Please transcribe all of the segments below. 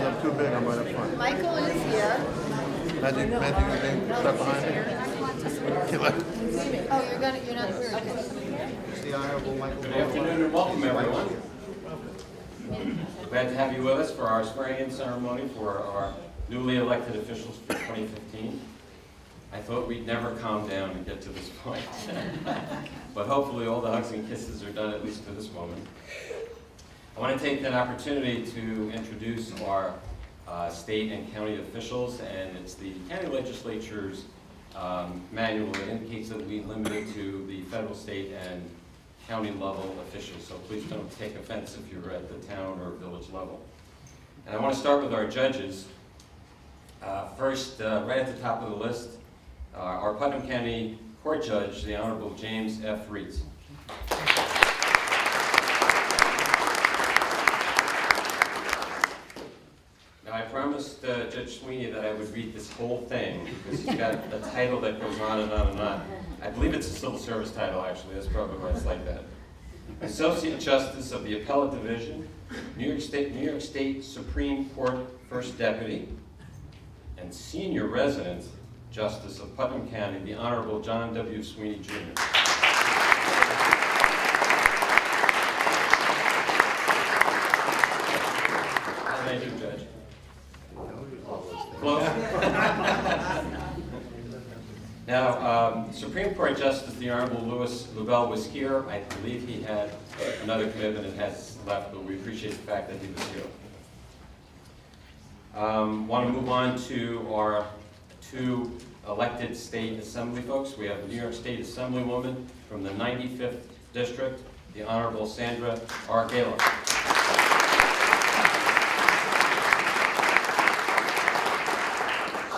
Because I'm too big, I'm right up front. Michael is here. Magic is being stuck behind me. Oh, you're not here. Okay. The Honorable Michael. Good afternoon and welcome, everyone. Glad to have you with us for our swearing-in ceremony for our newly elected officials for 2015. I thought we'd never calm down and get to this point. But hopefully all the hugs and kisses are done, at least for this moment. I want to take that opportunity to introduce our state and county officials, and it's the county legislature's manual that indicates that we limit it to the federal, state, and county level officials. So please don't take offense if you're at the town or village level. And I want to start with our judges. First, right at the top of the list, our Putnam County Court Judge, the Honorable James F. Reitz. Now, I promised Judge Sweeney that I would read this whole thing because he's got a title that goes on and on and on. I believe it's a civil service title, actually. That's probably why it's like that. Associate Justice of the Appellate Division, New York State Supreme Court First Deputy, and Senior Resident Justice of Putnam County, the Honorable John W. Sweeney, Jr. How did I do, Judge? Close? Now, Supreme Court Justice, the Honorable Louis Lubell was here. I believe he had another commitment and has left, but we appreciate the fact that he was here. Want to move on to our two elected state assembly folks. We have the New York State Assemblywoman from the 95th District, the Honorable Sandra R. Gaylor.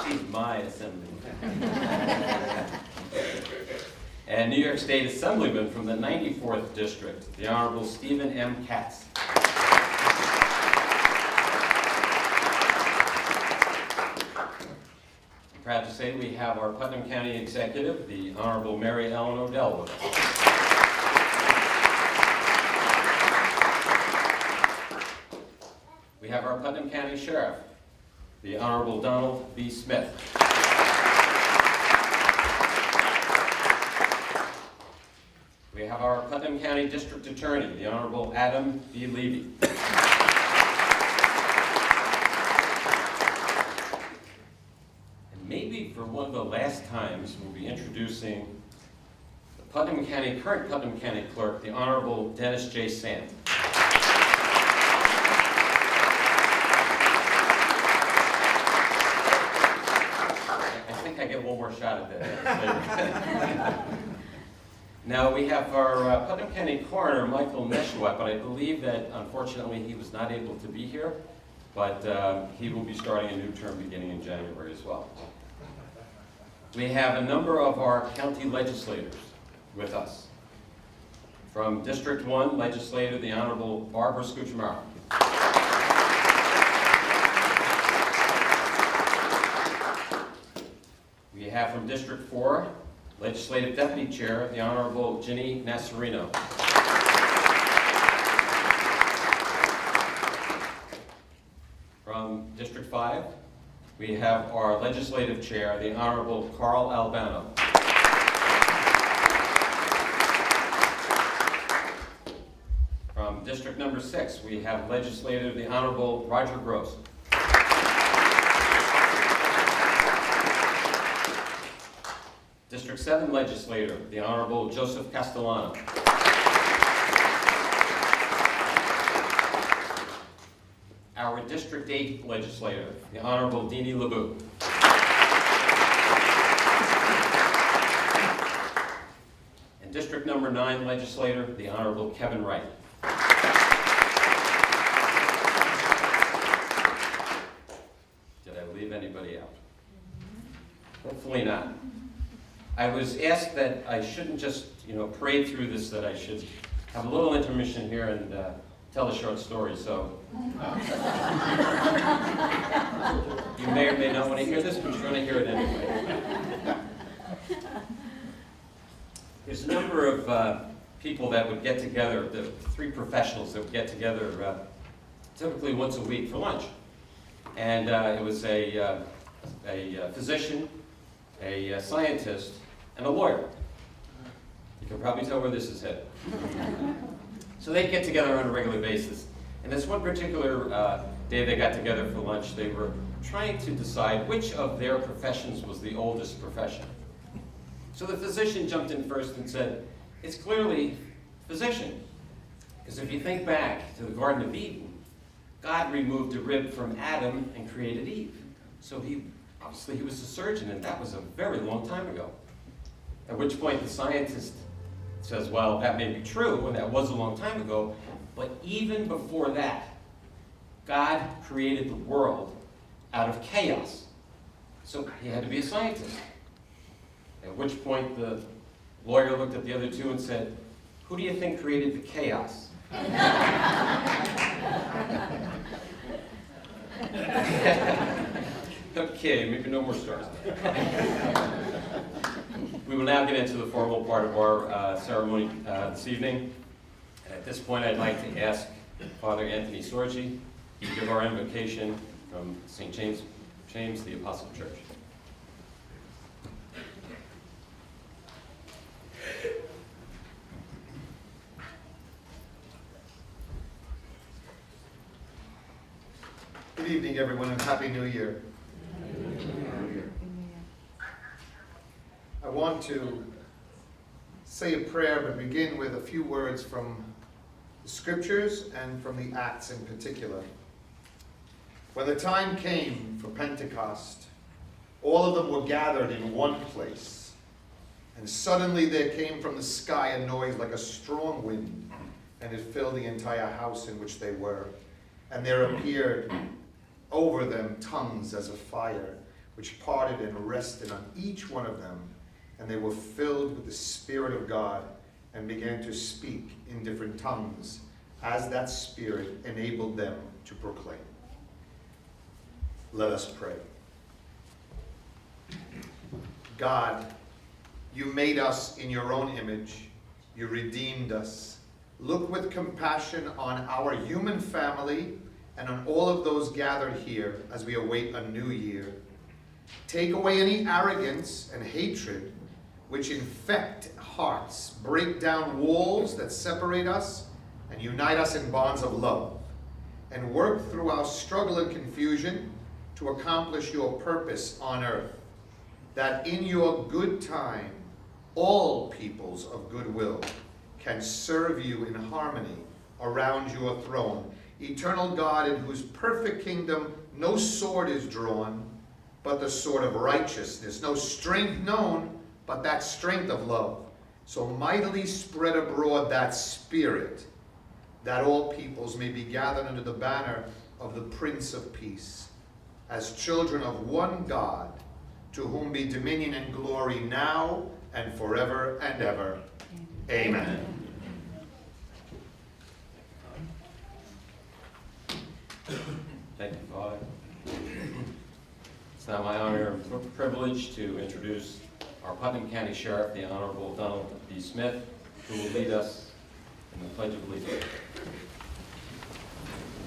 She's my assemblywoman. And New York State Assemblyman from the 94th District, the Honorable Stephen M. Katz. I'm proud to say we have our Putnam County Executive, the Honorable Mary Ellen Odell, with us. We have our Putnam County Sheriff, the Honorable Donald B. Smith. We have our Putnam County District Attorney, the Honorable Adam B. Levy. And maybe for one of the last times, we'll be introducing the current Putnam County Clerk, the Honorable Dennis J. Sand. I think I get one more shot at that. Now we have our Putnam County Coroner, Michael Neshwat, but I believe that unfortunately he was not able to be here, but he will be starting a new term beginning in January as well. We have a number of our county legislators with us. From District 1 Legislator, the Honorable Barbara Scucciamaro. We have from District 4, Legislative Deputy Chair, the Honorable Ginny Nasserino. From District 5, we have our Legislative Chair, the Honorable Carl Albano. From District number 6, we have Legislative, the Honorable Roger Gross. District 7 Legislator, the Honorable Joseph Castellano. Our District 8 Legislator, the Honorable Deanie LeBeau. And District number 9 Legislator, the Honorable Kevin Wright. Did I leave anybody out? Hopefully not. I was asked that I shouldn't just, parade through this, that I should have a little intermission here and tell a short story, so. You may or may not want to hear this, but you're going to hear it anyway. There's a number of people that would get together, the three professionals that would get together typically once a week for lunch. And it was a physician, a scientist, and a lawyer. You can probably tell where this is headed. So they get together on a regular basis. And this one particular day they got together for lunch, they were trying to decide which of their professions was the oldest profession. So the physician jumped in first and said, it's clearly physician. Because if you think back to the Garden of Eden, God removed a rib from Adam and created Eve. So obviously he was a surgeon, and that was a very long time ago. At which point the scientist says, well, that may be true, and that was a long time ago, but even before that, God created the world out of chaos. So he had to be a scientist. At which point the lawyer looked at the other two and said, who do you think created the chaos? Okay, maybe no more stars. We will now get into the formal part of our ceremony this evening. At this point, I'd like to ask Father Anthony Sorgi to give our invocation from St. James the Apostle Church. Good evening, everyone, and Happy New Year. I want to say a prayer, but begin with a few words from the Scriptures and from the Acts in particular. When the time came for Pentecost, all of them were gathered in one place, and suddenly there came from the sky a noise like a strong wind, and it filled the entire house in which they were. And there appeared over them tongues as of fire, which parted and rested on each one of them. And they were filled with the Spirit of God and began to speak in different tongues as that Spirit enabled them to proclaim. Let us pray. God, you made us in your own image. You redeemed us. Look with compassion on our human family and on all of those gathered here as we await a new year. Take away any arrogance and hatred which infect hearts, break down walls that separate us, and unite us in bonds of love, and work through our struggle and confusion to accomplish your purpose on earth, that in your good time all peoples of goodwill can serve you in harmony around your throne. Eternal God, in whose perfect kingdom no sword is drawn, but the sword of righteousness, no strength known, but that strength of love. So mightily spread abroad that Spirit, that all peoples may be gathered under the banner of the Prince of Peace, as children of one God, to whom be dominion and glory now and forever and ever. Amen. Thank you, Father. It's now my honor and privilege to introduce our Putnam County Sheriff, the Honorable Donald B. Smith, who will lead us in the Pledge of Allegiance.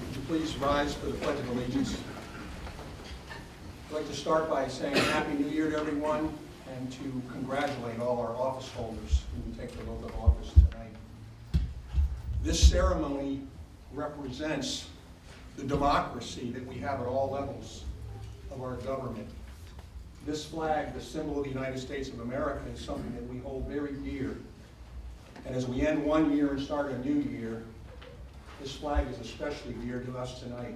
Would you please rise for the Pledge of Allegiance? I'd like to start by saying Happy New Year to everyone and to congratulate all our office holders who will take the oath of office tonight. This ceremony represents the democracy that we have at all levels of our government. This flag, the symbol of the United States of America, is something that we hold very dear. And as we end one year and start a new year, this flag is especially dear to us tonight.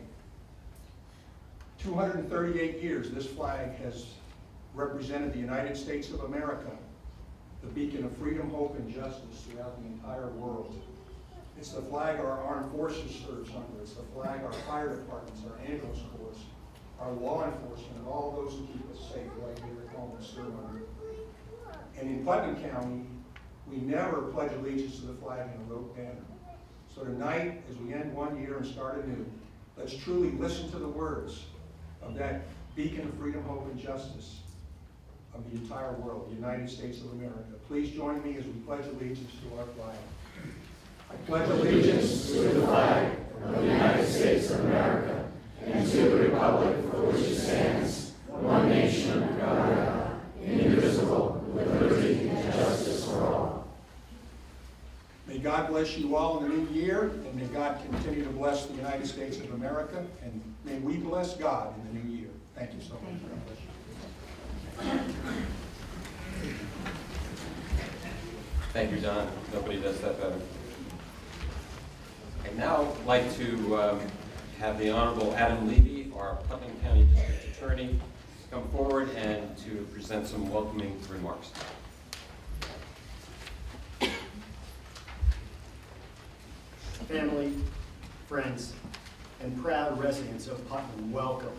238 years, this flag has represented the United States of America, the beacon of freedom, hope, and justice throughout the entire world. It's the flag our armed forces serves under. It's the flag our fire departments, our ambulance corps, our law enforcement, and all those who keep us safe right here at home serve under. And in Putnam County, we never pledge allegiance to the flag in a rote banner. So tonight, as we end one year and start anew, let's truly listen to the words of that beacon of freedom, hope, and justice of the entire world, the United States of America. Please join me as we pledge allegiance to our flag. I pledge allegiance to the flag of the United States of America and to the republic for which it stands, one nation, under God, indivisible, with liberty and justice for all. May God bless you all in the new year, and may God continue to bless the United States of America, and may we bless God in the new year. Thank you so much. God bless you. Thank you, Don. Nobody does that better. I'd now like to have the Honorable Adam Levy, our Putnam County District Attorney, come forward and to present some welcoming remarks. Family, friends, and proud residents of Putnam, welcome.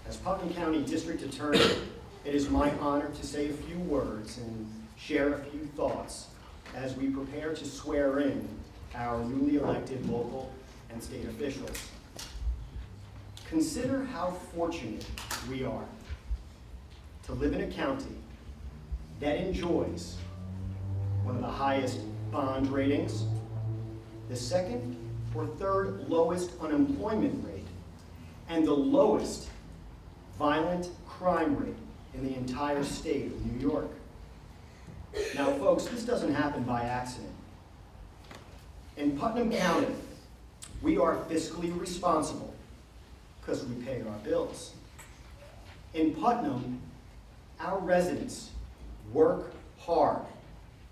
As Putnam County District Attorney, it is my honor to say a few words and share a few thoughts as we prepare to swear in our newly elected local and state officials. Consider how fortunate we are to live in a county that enjoys one of the highest bond ratings, the second or third lowest unemployment rate, and the lowest violent crime rate in the entire state of New York. Now, folks, this doesn't happen by accident. In Putnam County, we are fiscally responsible because we pay our bills. In Putnam, our residents work hard,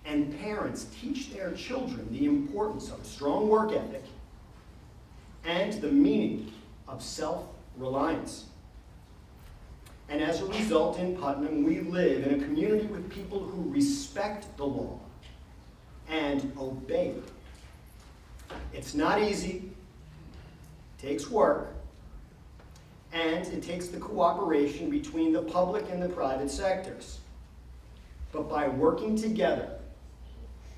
and parents teach their children the importance of strong work ethic and the meaning of self-reliance. And as a result, in Putnam, we live in a community with people who respect the law and obey it. It's not easy, it takes work, and it takes the cooperation between the public and the private sectors. But by working together,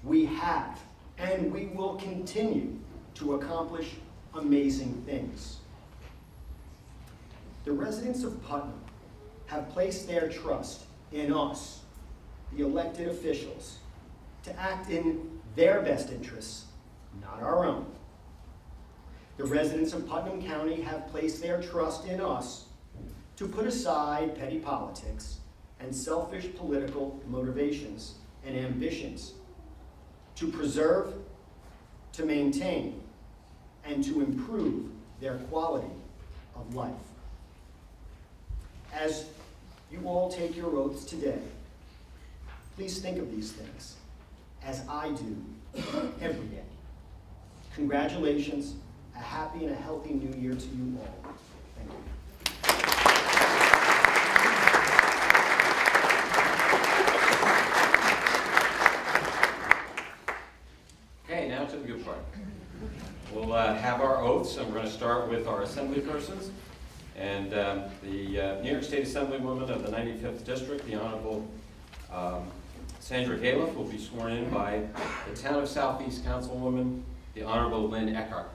we have and we will continue to accomplish amazing things. The residents of Putnam have placed their trust in us, the elected officials, to act in their best interests, not our own. The residents of Putnam County have placed their trust in us to put aside petty politics and selfish political motivations and ambitions, to preserve, to maintain, and to improve their quality of life. As you all take your oaths today, please think of these things, as I do every day. Congratulations, a happy and a healthy new year to you all. Thank you. Okay, now to the good part. We'll have our oaths, and we're going to start with our assembly persons. And the New York State Assemblywoman of the 95th District, the Honorable Sandra Galiff, will be sworn in by the Town of Southeast Councilwoman, the Honorable Lynn Eckhart.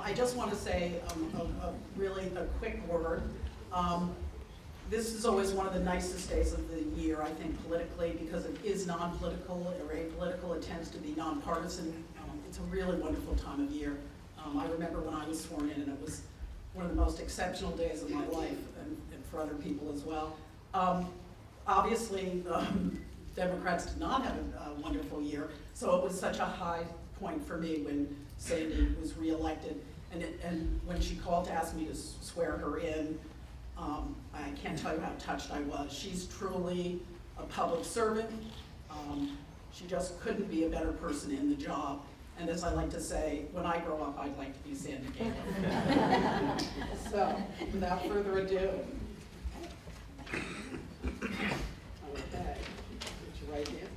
I just want to say really a quick word. This is always one of the nicest days of the year, I think, politically, because it is non-political or apolitical. It tends to be nonpartisan. It's a really wonderful time of year. I remember when I was sworn in, and it was one of the most exceptional days of my life, and for other people as well. Obviously, Democrats did not have a wonderful year, so it was such a high point for me when Sandy was reelected. And when she called to ask me to swear her in, I can't tell you how touched I was. She's truly a public servant. She just couldn't be a better person in the job. And as I like to say, when I grow up, I'd like to be Sandy Galiff. So, without further ado. Okay, put your right hand.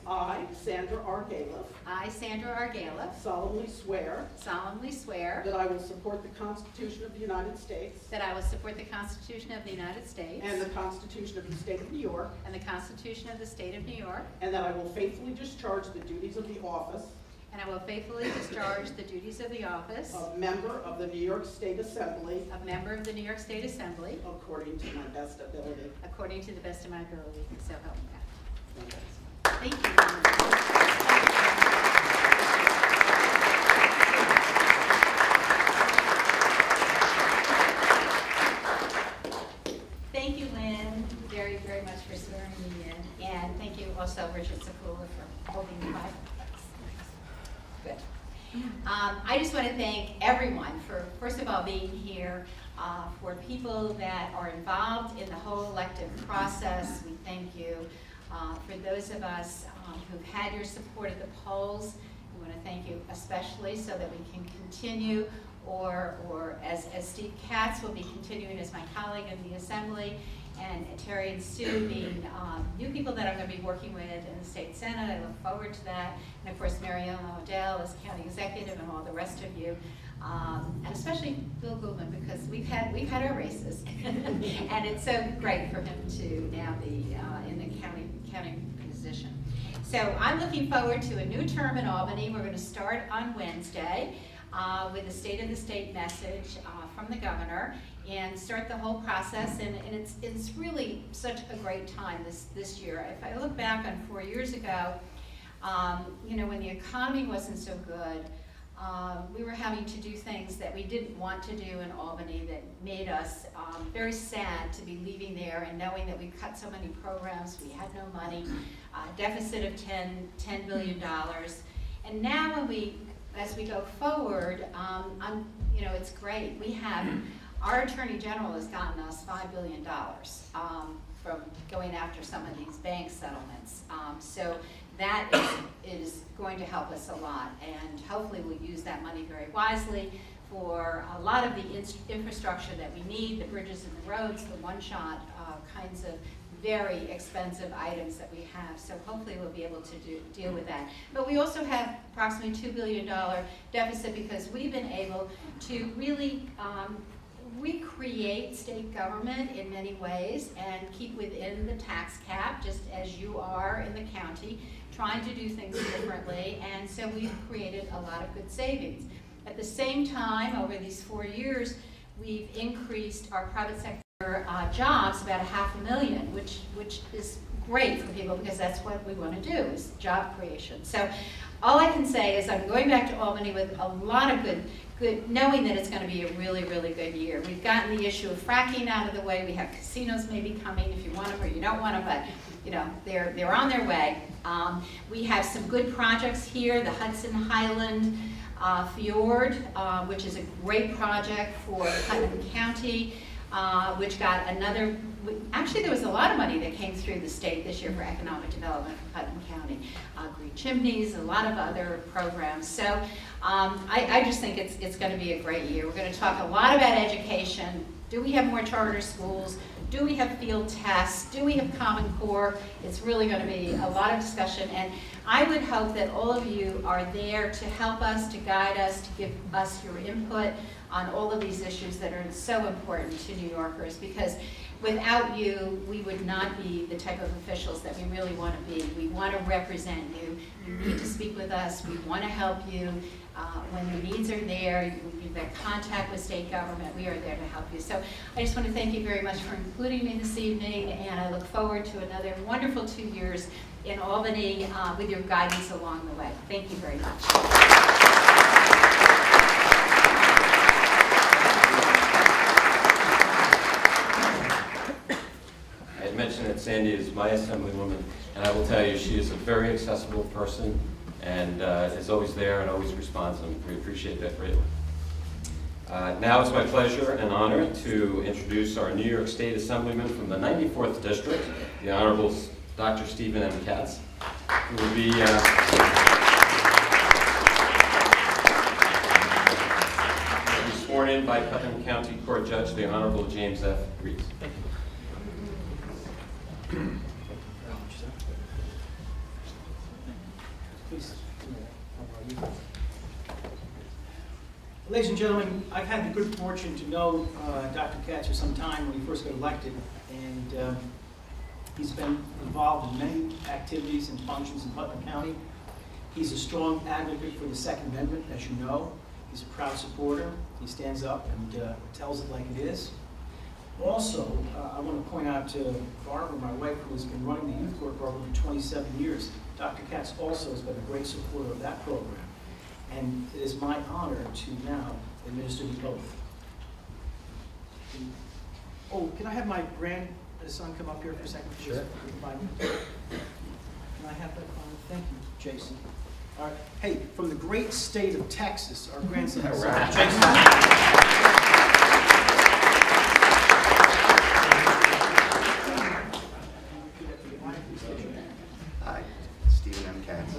I, Sandra R. Galiff, I, Sandra R. Galiff, solemnly swear solemnly swear that I will support the Constitution of the United States that I will support the Constitution of the United States and the Constitution of the State of New York, and the Constitution of the State of New York, and that I will faithfully discharge the duties of the office and I will faithfully discharge the duties of the office of member of the New York State Assembly of member of the New York State Assembly according to my best ability. according to the best of my ability, so help me God. Congratulations. Thank you, Lynn, very, very much for swearing me in. And thank you also, Richard Sakula, for holding the Bible. Good. I just want to thank everyone for, first of all, being here, for people that are involved in the whole elective process. We thank you. For those of us who've had your support at the polls, we want to thank you especially so that we can continue, or as Steve Katz will be continuing as my colleague in the Assembly, and Terry and Sue being new people that I'm going to be working with in the State Senate. I look forward to that. And of course, Mary Ellen O'Dell as county executive and all the rest of you. And especially Bill Goodman, because we've had our races. And it's so great for him to now be in the county position. So I'm looking forward to a new term in Albany. We're going to start on Wednesday with a State of the State message from the governor, and start the whole process. And it's really such a great time this year. If I look back on 4 years ago, when the economy wasn't so good, we were having to do things that we didn't want to do in Albany that made us very sad to be leaving there and knowing that we cut so many programs, we had no money, deficit of $10 billion. And now as we go forward, it's great. Our Attorney General has gotten us $5 billion from going after some of these bank settlements. So that is going to help us a lot, and hopefully we'll use that money very wisely for a lot of the infrastructure that we need, the bridges and the roads, the one-shot kinds of very expensive items that we have. So hopefully we'll be able to deal with that. But we also have approximately $2 billion deficit because we've been able to really recreate state government in many ways and keep within the tax cap, just as you are in the county, trying to do things differently. And so we've created a lot of good savings. At the same time, over these 4 years, we've increased our private sector jobs about 500,000, which is great for people because that's what we want to do, is job creation. So all I can say is I'm going back to Albany with a lot of good, knowing that it's going to be a really, really good year. We've gotten the issue of fracking out of the way. We have casinos maybe coming if you want them or you don't want them, but they're on their way. We have some good projects here, the Hudson Highland Fjord, which is a great project for Putnam County, which got another, actually there was a lot of money that came through the state this year for economic development for Putnam County. Green Chimneys, a lot of other programs. So I just think it's going to be a great year. We're going to talk a lot about education. Do we have more charter schools? Do we have field tests? Do we have Common Core? It's really going to be a lot of discussion, and I would hope that all of you are there to help us, to guide us, to give us your input on all of these issues that are so important to New Yorkers, because without you, we would not be the type of officials that we really want to be. We want to represent you. You need to speak with us. We want to help you. When the needs are there, you've got contact with state government, we are there to help you. So I just want to thank you very much for including me this evening, and I look forward to another wonderful 2 years in Albany with your guidance along the way. Thank you very much. I had mentioned that Sandy is my assemblywoman, and I will tell you, she is a very accessible person and is always there and always responds, and we appreciate that greatly. Now it's my pleasure and honor to introduce our New York State Assemblyman from the 94th District, the Honorable Dr. Stephen M. Katz, who will be sworn in by Putnam County Court Judge, the Honorable James F. Reeves. Ladies and gentlemen, I've had the good fortune to know Dr. Katz for some time when he first got elected, and he's been involved in many activities and functions in Putnam County. He's a strong advocate for the Second Amendment, as you know. He's a proud supporter. He stands up and tells it like it is. Also, I want to point out to Barbara, my wife, who has been running the youth court program for 27 years. Dr. Katz also has been a great supporter of that program. And it is my honor to now administer the oath. Oh, can I have my grandson come up here for a second? Sure. Can I have that on? Thank you, Jason. All right. Hey, from the great state of Texas, our grandson, Jason. I, Stephen M. Katz,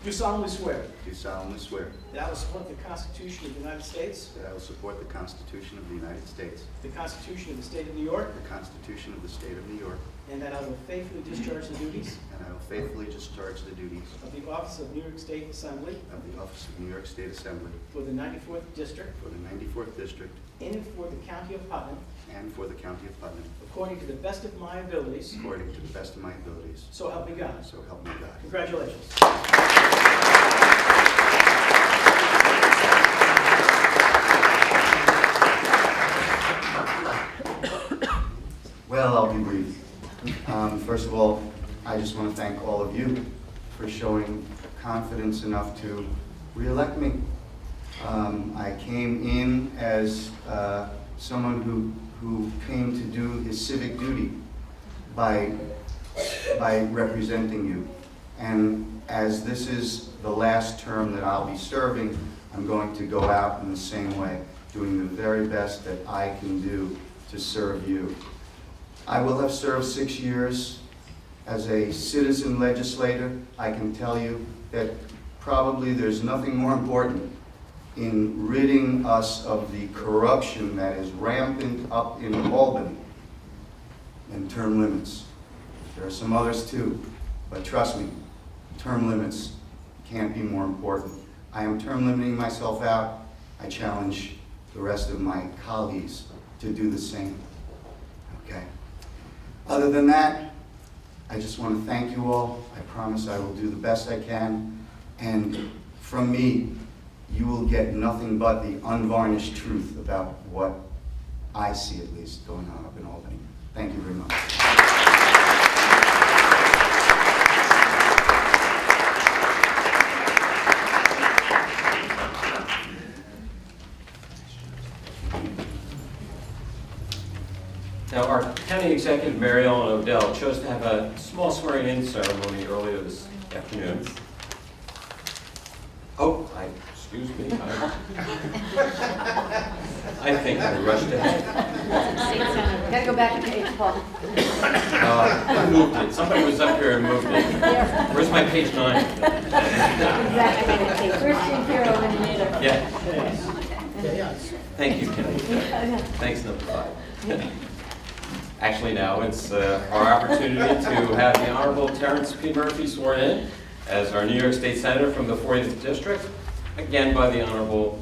Do solemnly swear do solemnly swear that I will support the Constitution of the United States, that I will support the Constitution of the United States, the Constitution of the State of New York, the Constitution of the State of New York, and that I will faithfully discharge the duties and I will faithfully discharge the duties of the office of New York State Assembly of the office of New York State Assembly for the 94th District for the 94th District in and for the County of Putnam, and for the County of Putnam, according to the best of my abilities, according to the best of my abilities. so help me God. So help me God. Congratulations. Well, I'll be brief. First of all, I just want to thank all of you for showing confidence enough to re-elect me. I came in as someone who came to do his civic duty by representing you. And as this is the last term that I'll be serving, I'm going to go out in the same way, doing the very best that I can do to serve you. I will have served 6 years as a citizen legislator. I can tell you that probably there's nothing more important in ridding us of the corruption that is rampant up in Albany than term limits. There are some others too, but trust me, term limits can't be more important. I am term limiting myself out. I challenge the rest of my colleagues to do the same. Okay? Other than that, I just want to thank you all. I promise I will do the best I can. And from me, you will get nothing but the unvarnished truth about what I see, at least, going on up in Albany. Thank you very much. Now, our county executive, Mary Ellen Odell, chose to have a small swearing-in ceremony earlier this afternoon. Oh, excuse me. I think I rushed ahead. Gotta go back to page, Paul. I moved it. Somebody was up here and moved it. Where's my page 9? Exactly. First and hero and later. Yeah. Thank you, Kenny. Thanks, number 5. Actually, now it's our opportunity to have the Honorable Terrence P. Murphy sworn in as our New York State Senator from the 40th District, again by the Honorable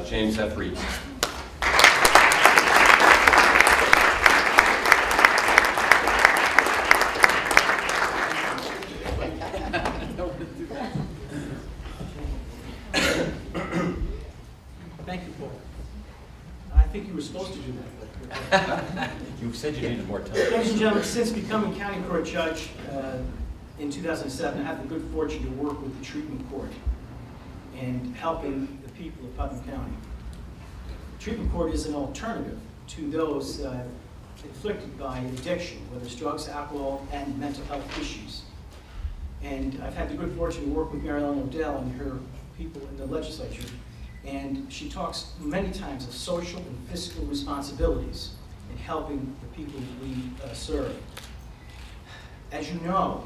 James F. Reed. Thank you, Paul. I think you were supposed to do that. You said you needed more time. Ladies and gentlemen, since becoming county court judge in 2007, I had the good fortune to work with the treatment court and helping the people of Putnam County. Treatment court is an alternative to those afflicted by addiction, whether it's drugs, alcohol, and mental health issues. And I've had the good fortune to work with Mary Ellen Odell and her people in the legislature. And she talks many times of social and fiscal responsibilities in helping the people we serve. As you know,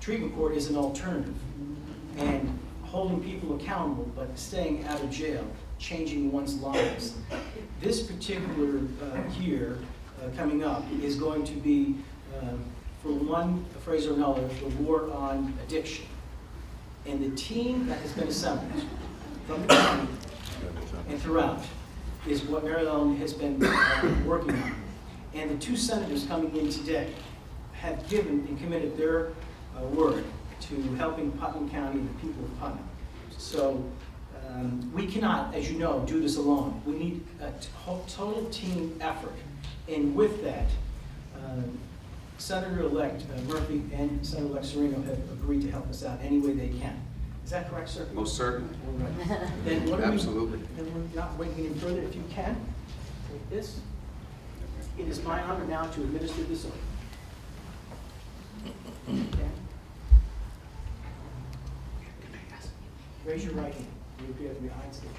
treatment court is an alternative, and holding people accountable, but staying out of jail, changing one's lives. This particular year coming up is going to be, for one phrase or another, the war on addiction. And the team that has been assembled from the county and throughout is what Mary Ellen has been working on. And the 2 senators coming in today have given and committed their word to helping Putnam County and the people of Putnam. So we cannot, as you know, do this alone. We need a total team effort. And with that, Senator-elect Murphy and Senator-elect Serino have agreed to help us out any way they can. Is that correct, sir? Most certainly. All right. Then what do we- Absolutely. Then we're not waiting any further. If you can, take this. It is my honor now to administer this oath. Okay. Raise your right hand. You repeat after me. I state your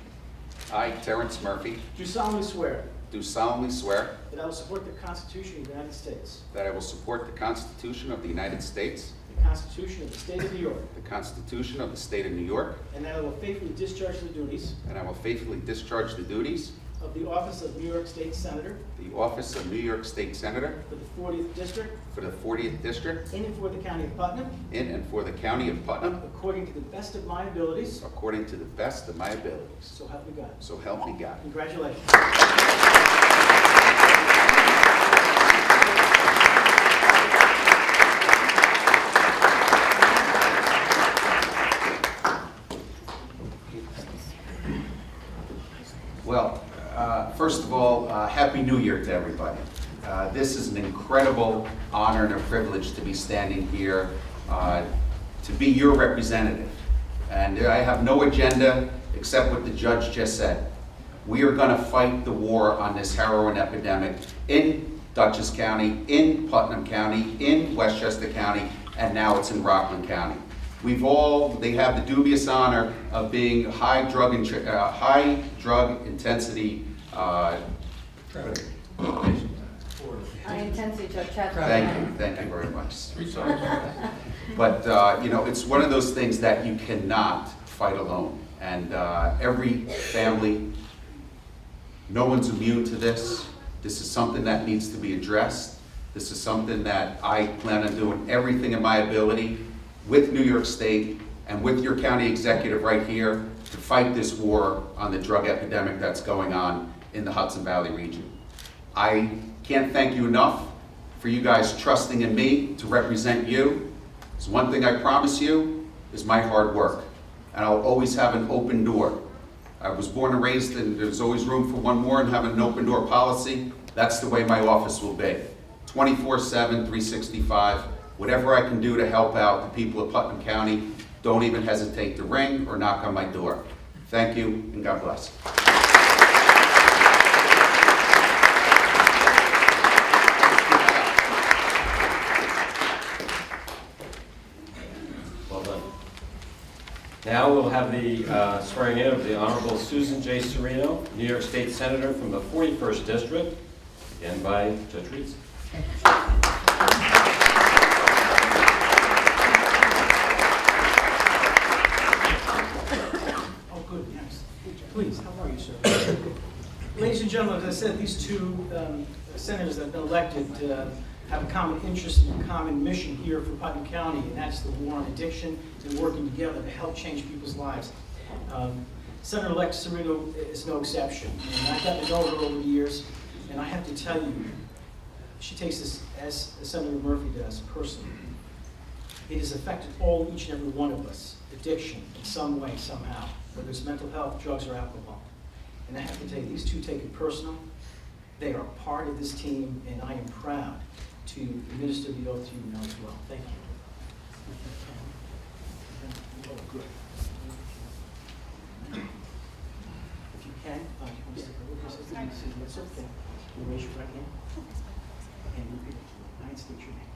name. I, Terrence Murphy, Do solemnly swear do solemnly swear that I will support the Constitution of the United States, that I will support the Constitution of the United States, the Constitution of the State of New York, the Constitution of the State of New York, and that I will faithfully discharge the duties and I will faithfully discharge the duties of the office of New York State Senator of the office of New York State Senator for the 40th District for the 40th District in and for the County of Putnam, in and for the County of Putnam, according to the best of my abilities, according to the best of my abilities. so help me God. So help me God. Congratulations. Well, first of all, Happy New Year to everybody. This is an incredible honor and a privilege to be standing here to be your representative. And I have no agenda except what the judge just said. We are going to fight the war on this heroin epidemic in Dutchess County, in Putnam County, in Westchester County, and now it's in Rockland County. They have the dubious honor of being high drug intensity. High intensity drug trafficking. Thank you very much. But it's one of those things that you cannot fight alone. And every family, no one's immune to this. This is something that needs to be addressed. This is something that I plan on doing everything in my ability with New York State and with your county executive right here to fight this war on the drug epidemic that's going on in the Hudson Valley region. I can't thank you enough for you guys trusting in me to represent you. There's one thing I promise you is my hard work, and I'll always have an open door. I was born and raised, and there's always room for one more, and having an open door policy, that's the way my office will be. 24/7, 365, whatever I can do to help out the people of Putnam County, don't even hesitate to ring or knock on my door. Thank you, and God bless. Well done. Now we'll have the swearing in of the Honorable Susan J. Serino, New York State Senator from the 41st District, again by Judge Reeds. Oh, good, yes. Please, how are you, sir? Ladies and gentlemen, as I said, these two senators that have been elected have a common interest and a common mission here for Putnam County, and that's the war on addiction and working together to help change people's lives. Senator-elect Serino is no exception, and I've gotten to know her over the years, and I have to tell you, she takes this, as Senator Murphy does, personally. It has affected each and every one of us, addiction in some way, somehow, whether it's mental health, drugs, or alcohol. And I have to tell you, these two take it personal. They are part of this team, and I am proud to administer the oath to you now as well. Thank you. Oh, good. If you can, that's okay. You raise your right hand and repeat it. I state your name.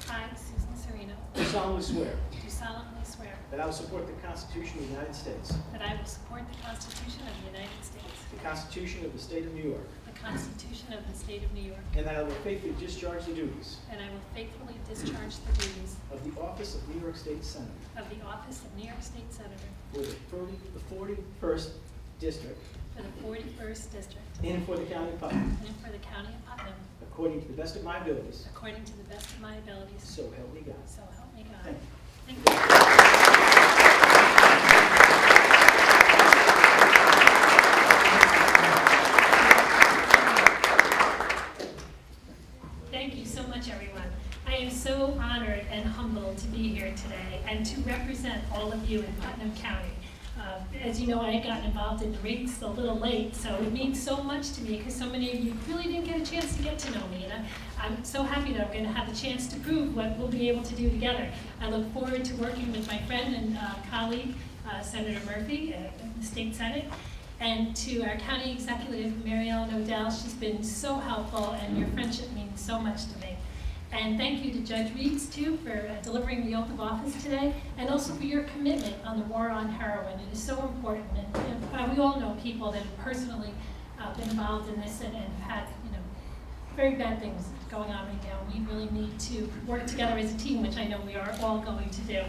I, Susan Serino, Do solemnly swear do solemnly swear that I will support the Constitution of the United States, that I will support the Constitution of the United States, the Constitution of the State of New York, the Constitution of the State of New York, and that I will faithfully discharge the duties and I will faithfully discharge the duties of the office of New York State Senator of the office of New York State Senator for the 41st District for the 41st District in and for the County of Putnam, and for the County of Putnam, according to the best of my abilities, according to the best of my abilities, so help me God. so help me God. Thank you. Thank you. Thank you. you so much, everyone. I am so honored and humbled to be here today and to represent all of you in Putnam County. As you know, I had gotten involved in the race a little late, so it means so much to me because so many of you really didn't get a chance to get to know me. And I'm so happy that I'm going to have the chance to prove what we'll be able to do together. I look forward to working with my friend and colleague, Senator Murphy, in the State Senate, and to our County Executive, Mary Ellen O'Dell. She's been so helpful, and your friendship means so much to me. And thank you to Judge Reeds, too, for delivering the oath of office today, and also for your commitment on the war on heroin. It is so important, and we all know people that have personally been involved in this and had, very bad things going on right now. We really need to work together as a team, which I know we are all going to do.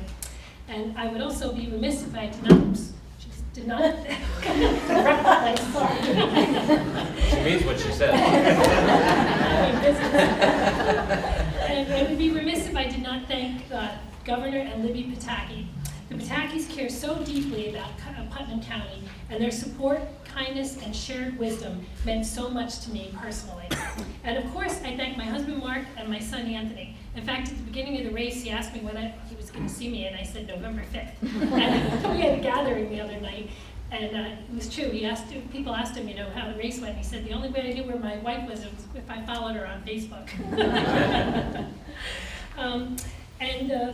And I would also be remiss if I did not. She means what she said. And I would be remiss if I did not thank Governor and Libby Pataki. The Patakis care so deeply about Putnam County, and their support, kindness, and shared wisdom meant so much to me personally. And of course, I thank my husband Mark and my son Anthony. In fact, at the beginning of the race, he asked me when he was going to see me, and I said November 5th. And we had a gathering the other night, and it was true. People asked him, how the race went. He said the only way I knew where my wife was if I followed her on Facebook.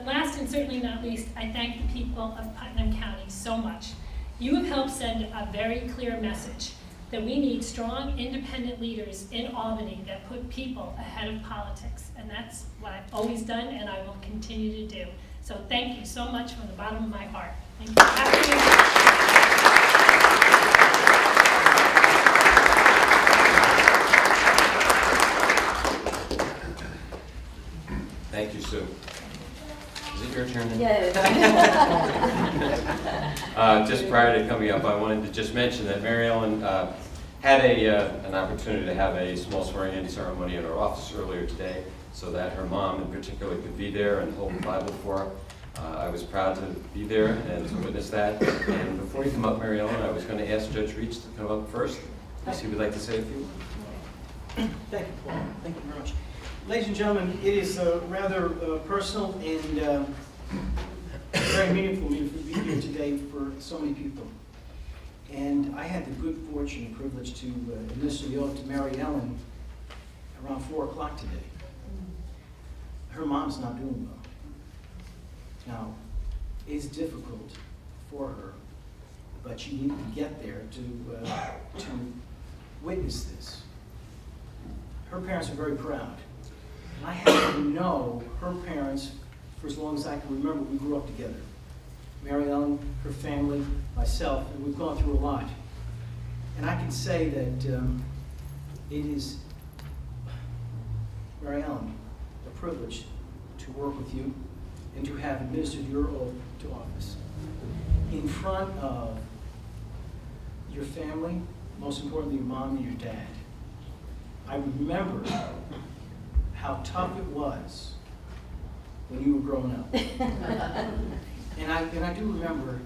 Last and certainly not least, I thank the people of Putnam County so much. You have helped send a very clear message that we need strong, independent leaders in Albany that put people ahead of politics. And that's what I've always done, and I will continue to do. So thank you so much from the bottom of my heart. Thank you. Happy New Year. Thank you, Sue. Is it your turn? Yes. Just prior to coming up, I wanted to just mention that Mary Ellen had an opportunity to have a small swearing-in ceremony at her office earlier today, so that her mom in particular could be there and hold the Bible for her. I was proud to be there and to witness that. And before you come up, Mary Ellen, I was going to ask Judge Reeds to come up first. If he would like to say a few words. Thank you, Paul. Thank you very much. Ladies and gentlemen, it is rather personal and very meaningful for me to be here today for so many people. And I had the good fortune and privilege to administer the oath to Mary Ellen around 4 o'clock today. Her mom's not doing well. Now, it's difficult for her, but you need to get there to witness this. Her parents are very proud. And I happen to know her parents for as long as I can remember. We grew up together. Mary Ellen, her family, myself, and we've gone through a lot. And I can say that it is, Mary Ellen, a privilege to work with you and to have administered your oath to office in front of your family, most importantly, your mom and your dad. I remember how tough it was when you were growing up. And I do remember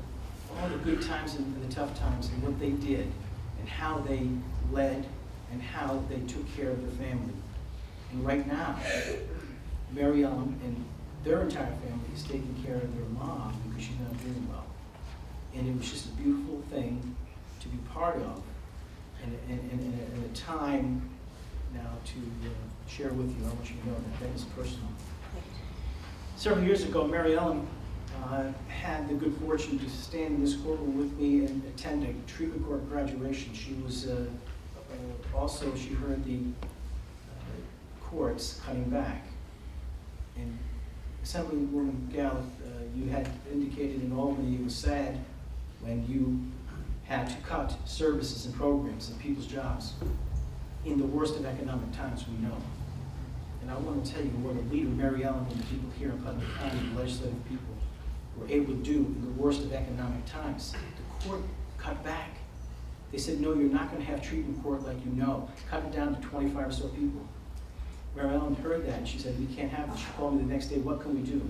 all the good times and the tough times and what they did and how they led and how they took care of their family. And right now, Mary Ellen and their entire family is taking care of their mom because she's not doing well. And it was just a beautiful thing to be part of and a time now to share with you. I want you to know that is personal. Several years ago, Mary Ellen had the good fortune to stand in this courtroom with me and attend a treatment court graduation. She was also, she heard the courts cutting back. And Assemblywoman Gallup, you had indicated in Albany it was sad when you had to cut services and programs and people's jobs in the worst of economic times we know. And I want to tell you what a leader Mary Ellen and the people here in Putnam County, the legislative people, were able to do in the worst of economic times. The court cut back. They said, no, you're not going to have treatment court like you know. Cut it down to 25 or so people. Mary Ellen heard that and she said, we can't have this. She called me the next day, what can we do?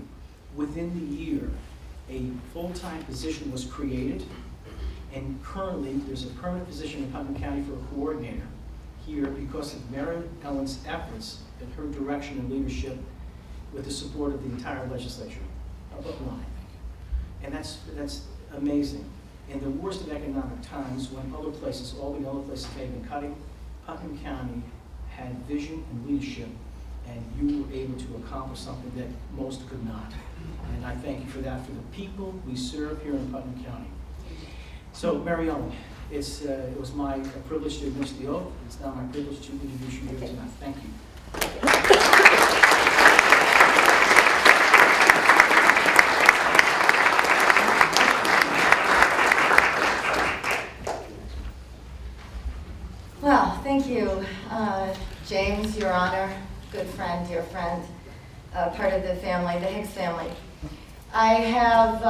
Within the year, a full-time position was created, and currently there's a permanent position in Putnam County for a coordinator. here because of Mary Ellen's efforts and her direction and leadership with the support of the entire legislature. Above line, I think. And that's amazing. In the worst of economic times, when other places, Albany, other places may have been cutting, Putnam County had vision and leadership, and you were able to accomplish something that most could not. And I thank you for that, for the people we serve here in Putnam County. So, Mary Ellen, it was my privilege to administer the oath. It's now my privilege to introduce you here tonight. Thank you. Well, thank you, James, Your Honor, good friend, dear friend, part of the family, the Hicks family. I have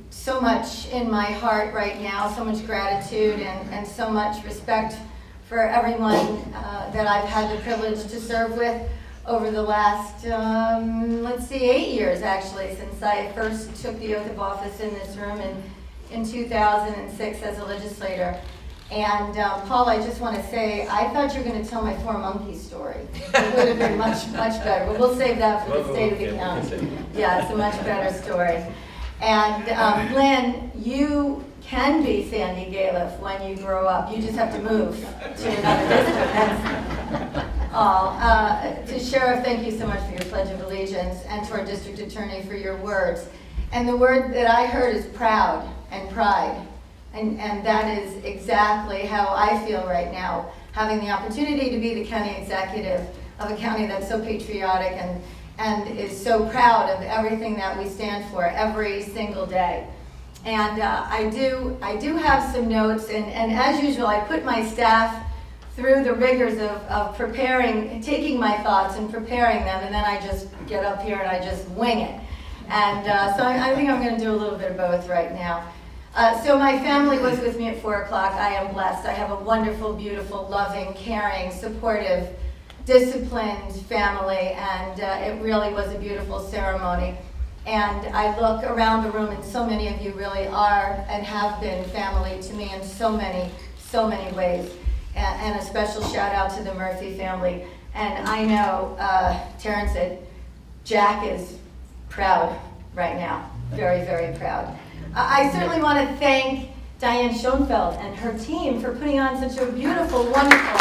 so much in my heart right now, so much gratitude and so much respect for everyone that I've had the privilege to serve with over the last, 8 years actually, since I first took the oath of office in this room in 2006 as a legislator. And Paul, I just want to say, I thought you were going to tell my 4 monkeys story. It would have been much, much better, but we'll save that for the state of the county. Yeah, it's a much better story. And Lynn, you can be Sandy Galiff when you grow up. You just have to move to another district. That's all. To Sheriff, thank you so much for your Pledge of Allegiance, and to our District Attorney for your words. And the word that I heard is proud and pride. And that is exactly how I feel right now, having the opportunity to be the county executive of a county that's so patriotic and is so proud of everything that we stand for every single day. And I do have some notes, and as usual, I put my staff through the rigors of preparing, taking my thoughts and preparing them, and then I just get up here and I just wing it. And so I think I'm going to do a little bit of both right now. So my family was with me at 4 o'clock. I am blessed. I have a wonderful, beautiful, loving, caring, supportive, disciplined family, and it really was a beautiful ceremony. And I look around the room, and so many of you really are and have been family to me in so many ways. And a special shout out to the Murphy family. And I know Terrence said Jack is proud right now, very, very proud. I certainly want to thank Diane Schoenfeld and her team for putting on such a beautiful, wonderful.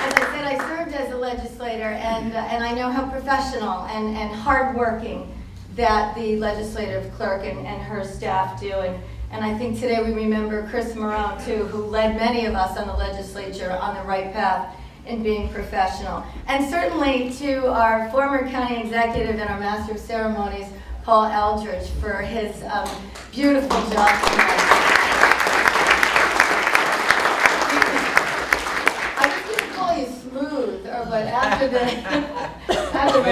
As I said, I served as a legislator, and I know how professional and hardworking that the legislative clerk and her staff do. And I think today we remember Chris Marone, too, who led many of us on the legislature on the right path in being professional. And certainly to our former county executive and our master of ceremonies, Paul Eldridge, for his beautiful job tonight. I was going to call you smooth, but after the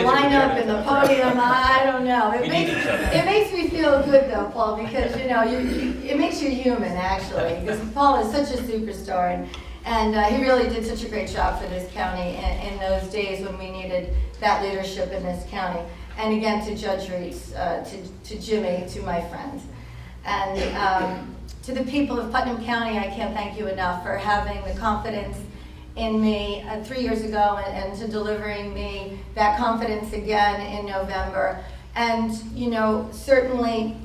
lineup and the podium, I don't know. It makes me feel good though, Paul, because it makes you human actually, because Paul is such a superstar, and he really did such a great job for this county in those days when we needed that leadership in this county. And again, to Judge Reitz, to Jimmy, to my friends. And to the people of Putnam County, I can't thank you enough for having the confidence in me 3 years ago and to delivering me that confidence again in November. And, certainly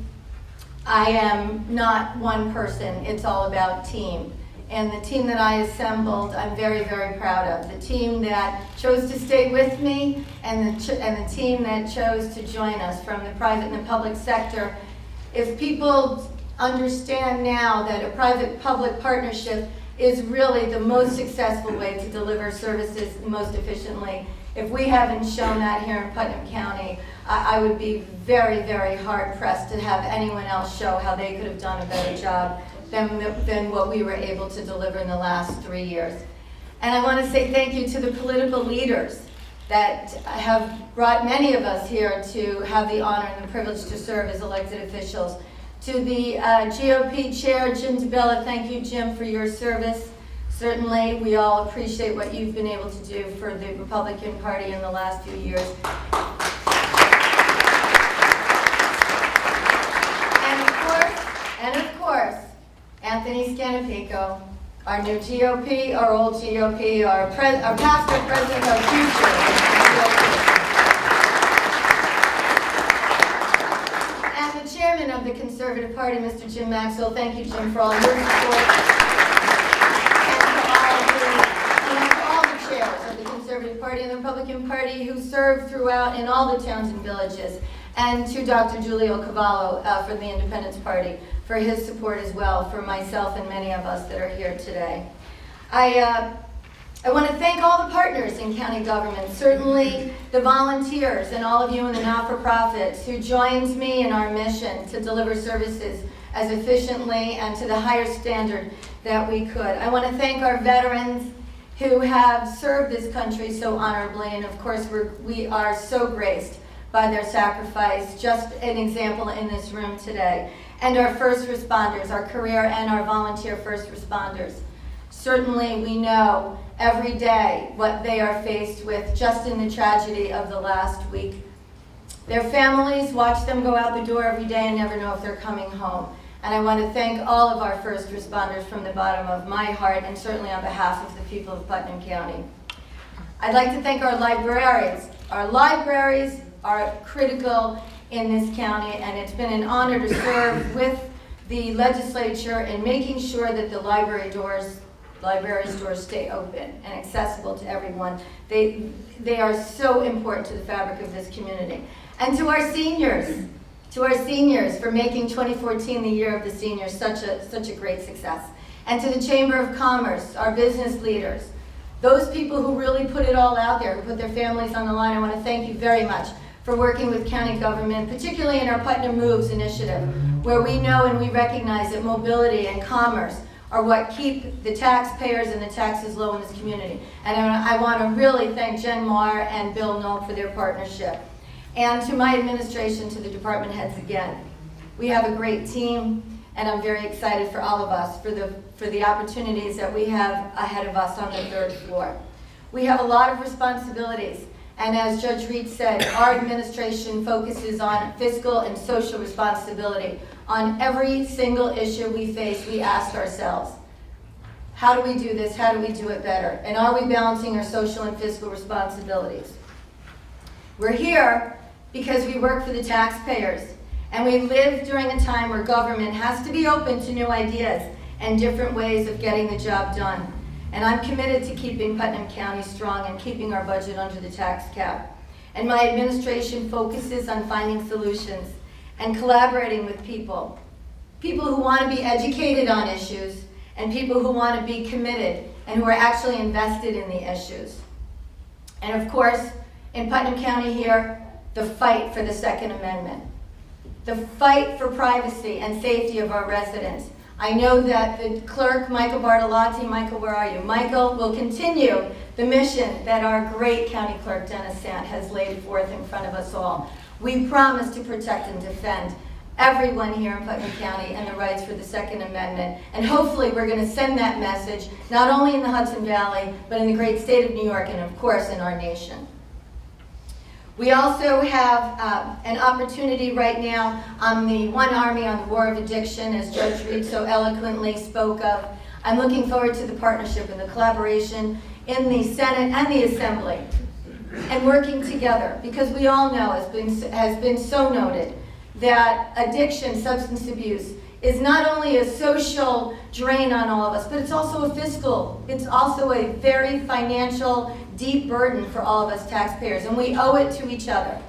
I am not one person. It's all about team. And the team that I assembled, I'm very, very proud of. The team that chose to stay with me and the team that chose to join us from the private and the public sector. If people understand now that a private-public partnership is really the most successful way to deliver services most efficiently, if we haven't shown that here in Putnam County, I would be very, very hard-pressed to have anyone else show how they could have done a better job than what we were able to deliver in the last 3 years. And I want to say thank you to the political leaders that have brought many of us here to have the honor and the privilege to serve as elected officials. To the GOP Chair, Jim DeBella, thank you, Jim, for your service. Certainly, we all appreciate what you've been able to do for the Republican Party in the last few years. And of course, And of course, Anthony Scanapico, our new GOP, our old GOP, our past, our present, our future. And the chairman of the Conservative Party, Mr. Jim Maxwell. Thank you, Jim, for all your support. And for all the chairs of the Conservative Party and the Republican Party who serve throughout in all the towns and villages. And to Dr. Giulio Cavallo from the Independence Party for his support as well, for myself and many of us that are here today. I want to thank all the partners in county government, certainly the volunteers and all of you in the not-for-profits who joins me in our mission to deliver services as efficiently and to the higher standard that we could. I want to thank our veterans who have served this country so honorably, and of course we are so graced by their sacrifice, just an example in this room today. And our first responders, our career and our volunteer first responders. Certainly we know every day what they are faced with just in the tragedy of the last week. Their families watch them go out the door every day and never know if they're coming home. And I want to thank all of our first responders from the bottom of my heart, and certainly on behalf of the people of Putnam County. I'd like to thank our librarians. Our libraries are critical in this county, and it's been an honor to serve with the legislature in making sure that the library's doors stay open and accessible to everyone. They are so important to the fabric of this community. And to our seniors for making 2014 the year of the seniors such a great success. And to the Chamber of Commerce, our business leaders, those people who really put it all out there, who put their families on the line, I want to thank you very much for working with county government, particularly in our Putnam Moves initiative, where we know and we recognize that mobility and commerce are what keep the taxpayers and the taxes low in this community. And I want to really thank Jen Marr and Bill Knoll for their partnership. And to my administration, to the department heads again. We have a great team, and I'm very excited for all of us for the opportunities that we have ahead of us on the third floor. We have a lot of responsibilities. And as Judge Reed said, our administration focuses on fiscal and social responsibility. On every single issue we face, we ask ourselves, how do we do this? How do we do it better? And are we balancing our social and fiscal responsibilities? We're here because we work for the taxpayers, and we live during a time where government has to be open to new ideas and different ways of getting the job done. And I'm committed to keeping Putnam County strong and keeping our budget under the tax cap. And my administration focuses on finding solutions and collaborating with people who want to be educated on issues and people who want to be committed and who are actually invested in the issues. And of course, in Putnam County here, the fight for the Second Amendment, the fight for privacy and safety of our residents. I know that the clerk, Michael Bartolotti, Michael, where are you? Michael will continue the mission that our great county clerk, Dennis Sant, has laid forth in front of us all. We promise to protect and defend everyone here in Putnam County and the rights for the Second Amendment. And hopefully we're going to send that message, not only in the Hudson Valley, but in the great state of New York and of course in our nation. We also have an opportunity right now on the One Army on the War of Addiction, as Judge Reed so eloquently spoke of. I'm looking forward to the partnership and the collaboration in the Senate and the Assembly and working together, because we all know, has been so noted, that addiction, substance abuse, is not only a social drain on all of us, but it's also a fiscal, it's also a very financial, deep burden for all of us taxpayers, and we owe it to each other.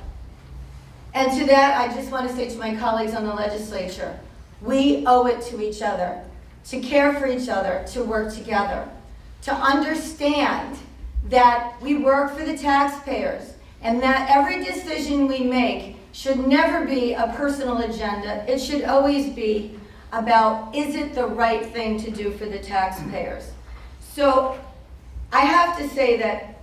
And to that, I just want to say to my colleagues on the legislature, we owe it to each other, to care for each other, to work together, to understand that we work for the taxpayers, and that every decision we make should never be a personal agenda. It should always be about, is it the right thing to do for the taxpayers? So I have to say that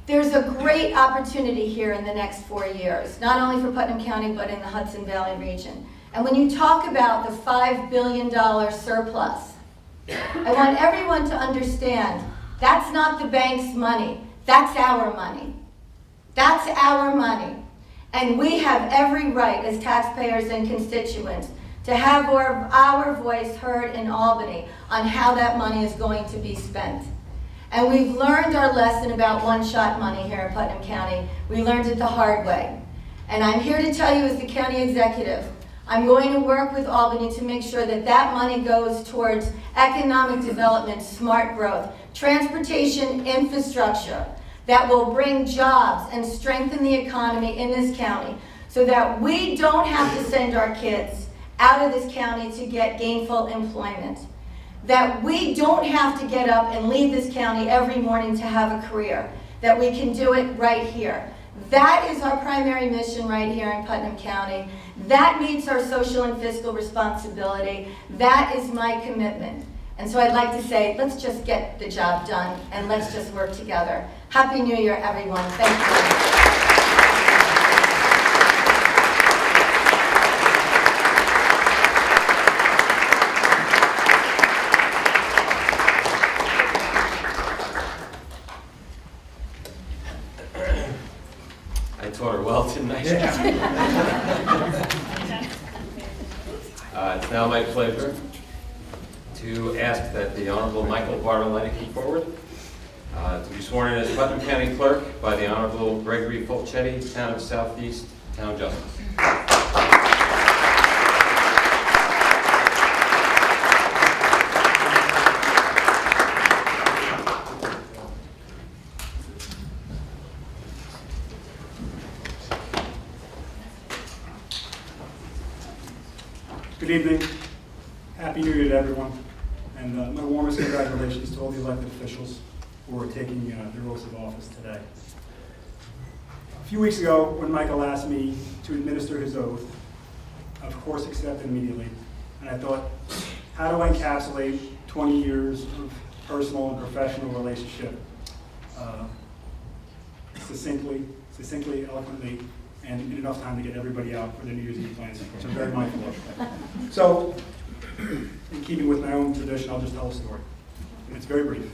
there's a great opportunity here in the next 4 years, not only for Putnam County, but in the Hudson Valley region. And when you talk about the $5 billion surplus, I want everyone to understand that's not the bank's money, that's our money. That's our money. And we have every right as taxpayers and constituents to have our voice heard in Albany on how that money is going to be spent. And we've learned our lesson about one-shot money here in Putnam County. We learned it the hard way. And I'm here to tell you as the county executive, I'm going to work with Albany to make sure that that money goes towards economic development, smart growth, transportation infrastructure that will bring jobs and strengthen the economy in this county so that we don't have to send our kids out of this county to get gainful employment. That we don't have to get up and leave this county every morning to have a career. That we can do it right here. That is our primary mission right here in Putnam County. That meets our social and fiscal responsibility. That is my commitment. And so I'd like to say, let's just get the job done and let's just work together. Happy New Year, everyone. Thank you. I taught her well tonight. It's now my pleasure to ask that the Honorable Michael Bartoletti come forward to be sworn in as Putnam County Clerk by the Honorable Gregory Fulchetti, Town of Southeast Town Justice. Good evening. Happy New Year to everyone. And my warmest congratulations to all the elected officials who are taking their oaths of office today. A few weeks ago, when Michael asked me to administer his oath, I of course accepted immediately. And I thought, how do I encapsulate 20 years of personal and professional relationship succinctly, eloquently, and in enough time to get everybody out for their New Year's Eve plans, which I'm very mindful of. So, in keeping with my own tradition, I'll just tell a story. And it's very brief.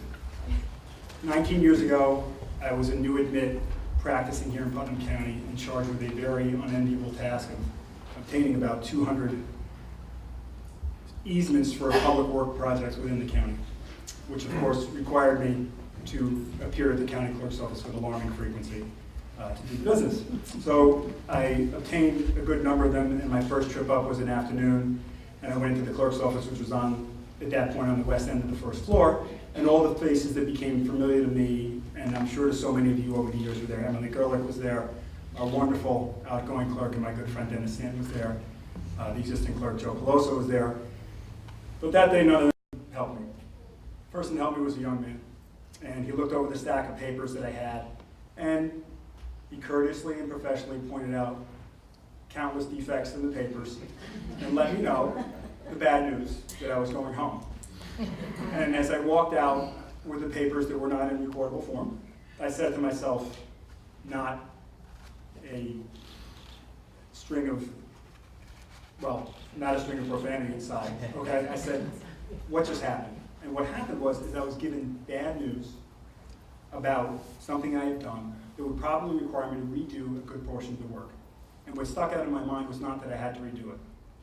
19 years ago, I was a new admit practicing here in Putnam County and charged with a very unenviable task of obtaining about 200 easements for public work projects within the county, which of course required me to appear at the county clerk's office with alarming frequency to do business. So I obtained a good number of them, and my first trip up was an afternoon, and I went into the clerk's office, which was at that point on the west end of the first floor, and all the faces that became familiar to me, and I'm sure to so many of you over the years were there. Emily Gerlich was there, our wonderful outgoing clerk, and my good friend Dennis Stanton was there. The existing clerk, Joe Peloso, was there. But that day, none of them helped me. The person that helped me was a young man, and he looked over the stack of papers that I had, and he courteously and professionally pointed out countless defects in the papers and let me know the bad news that I was going home. And as I walked out with the papers that were not in recordable form, I said to myself, not a string of profanity inside, okay? I said, what just happened? And what happened was I was given bad news about something I had done that would probably require me to redo a good portion of the work. And what stuck out in my mind was not that I had to redo it.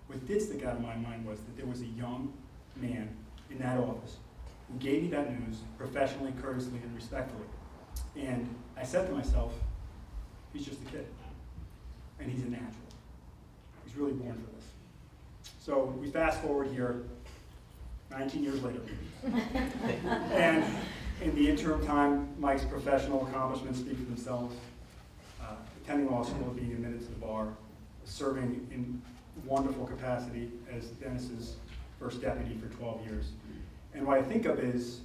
What did stick out in my mind was that there was a young man in that office who gave me that news professionally, courteously, and respectfully. And I said to myself, he's just a kid. And he's a natural. He's really born for this. So we fast forward here, 19 years later. And in the interim time, Mike's professional accomplishments speak for themselves. Attending law school, being admitted to the bar, serving in wonderful capacity as Dennis's first deputy for 12 years. And what I think of is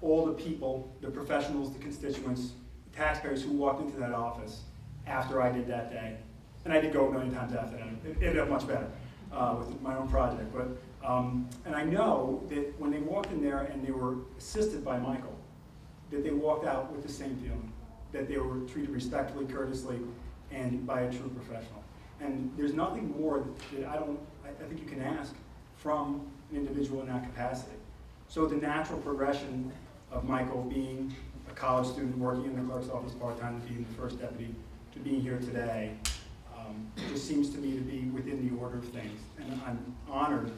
all the people, the professionals, the constituents, the taxpayers who walked into that office after I did that day. And I did go a million times after that. It ended up much better with my own project. But and I know that when they walked in there and they were assisted by Michael, that they walked out with the same feeling, that they were treated respectfully, courteously, and by a true professional. And there's nothing more that I think you can ask from an individual in that capacity. So the natural progression of Michael being a college student working in the clerk's office part-time, to being the first deputy, to being here today, It just seems to me to be within the order of things. And I'm honored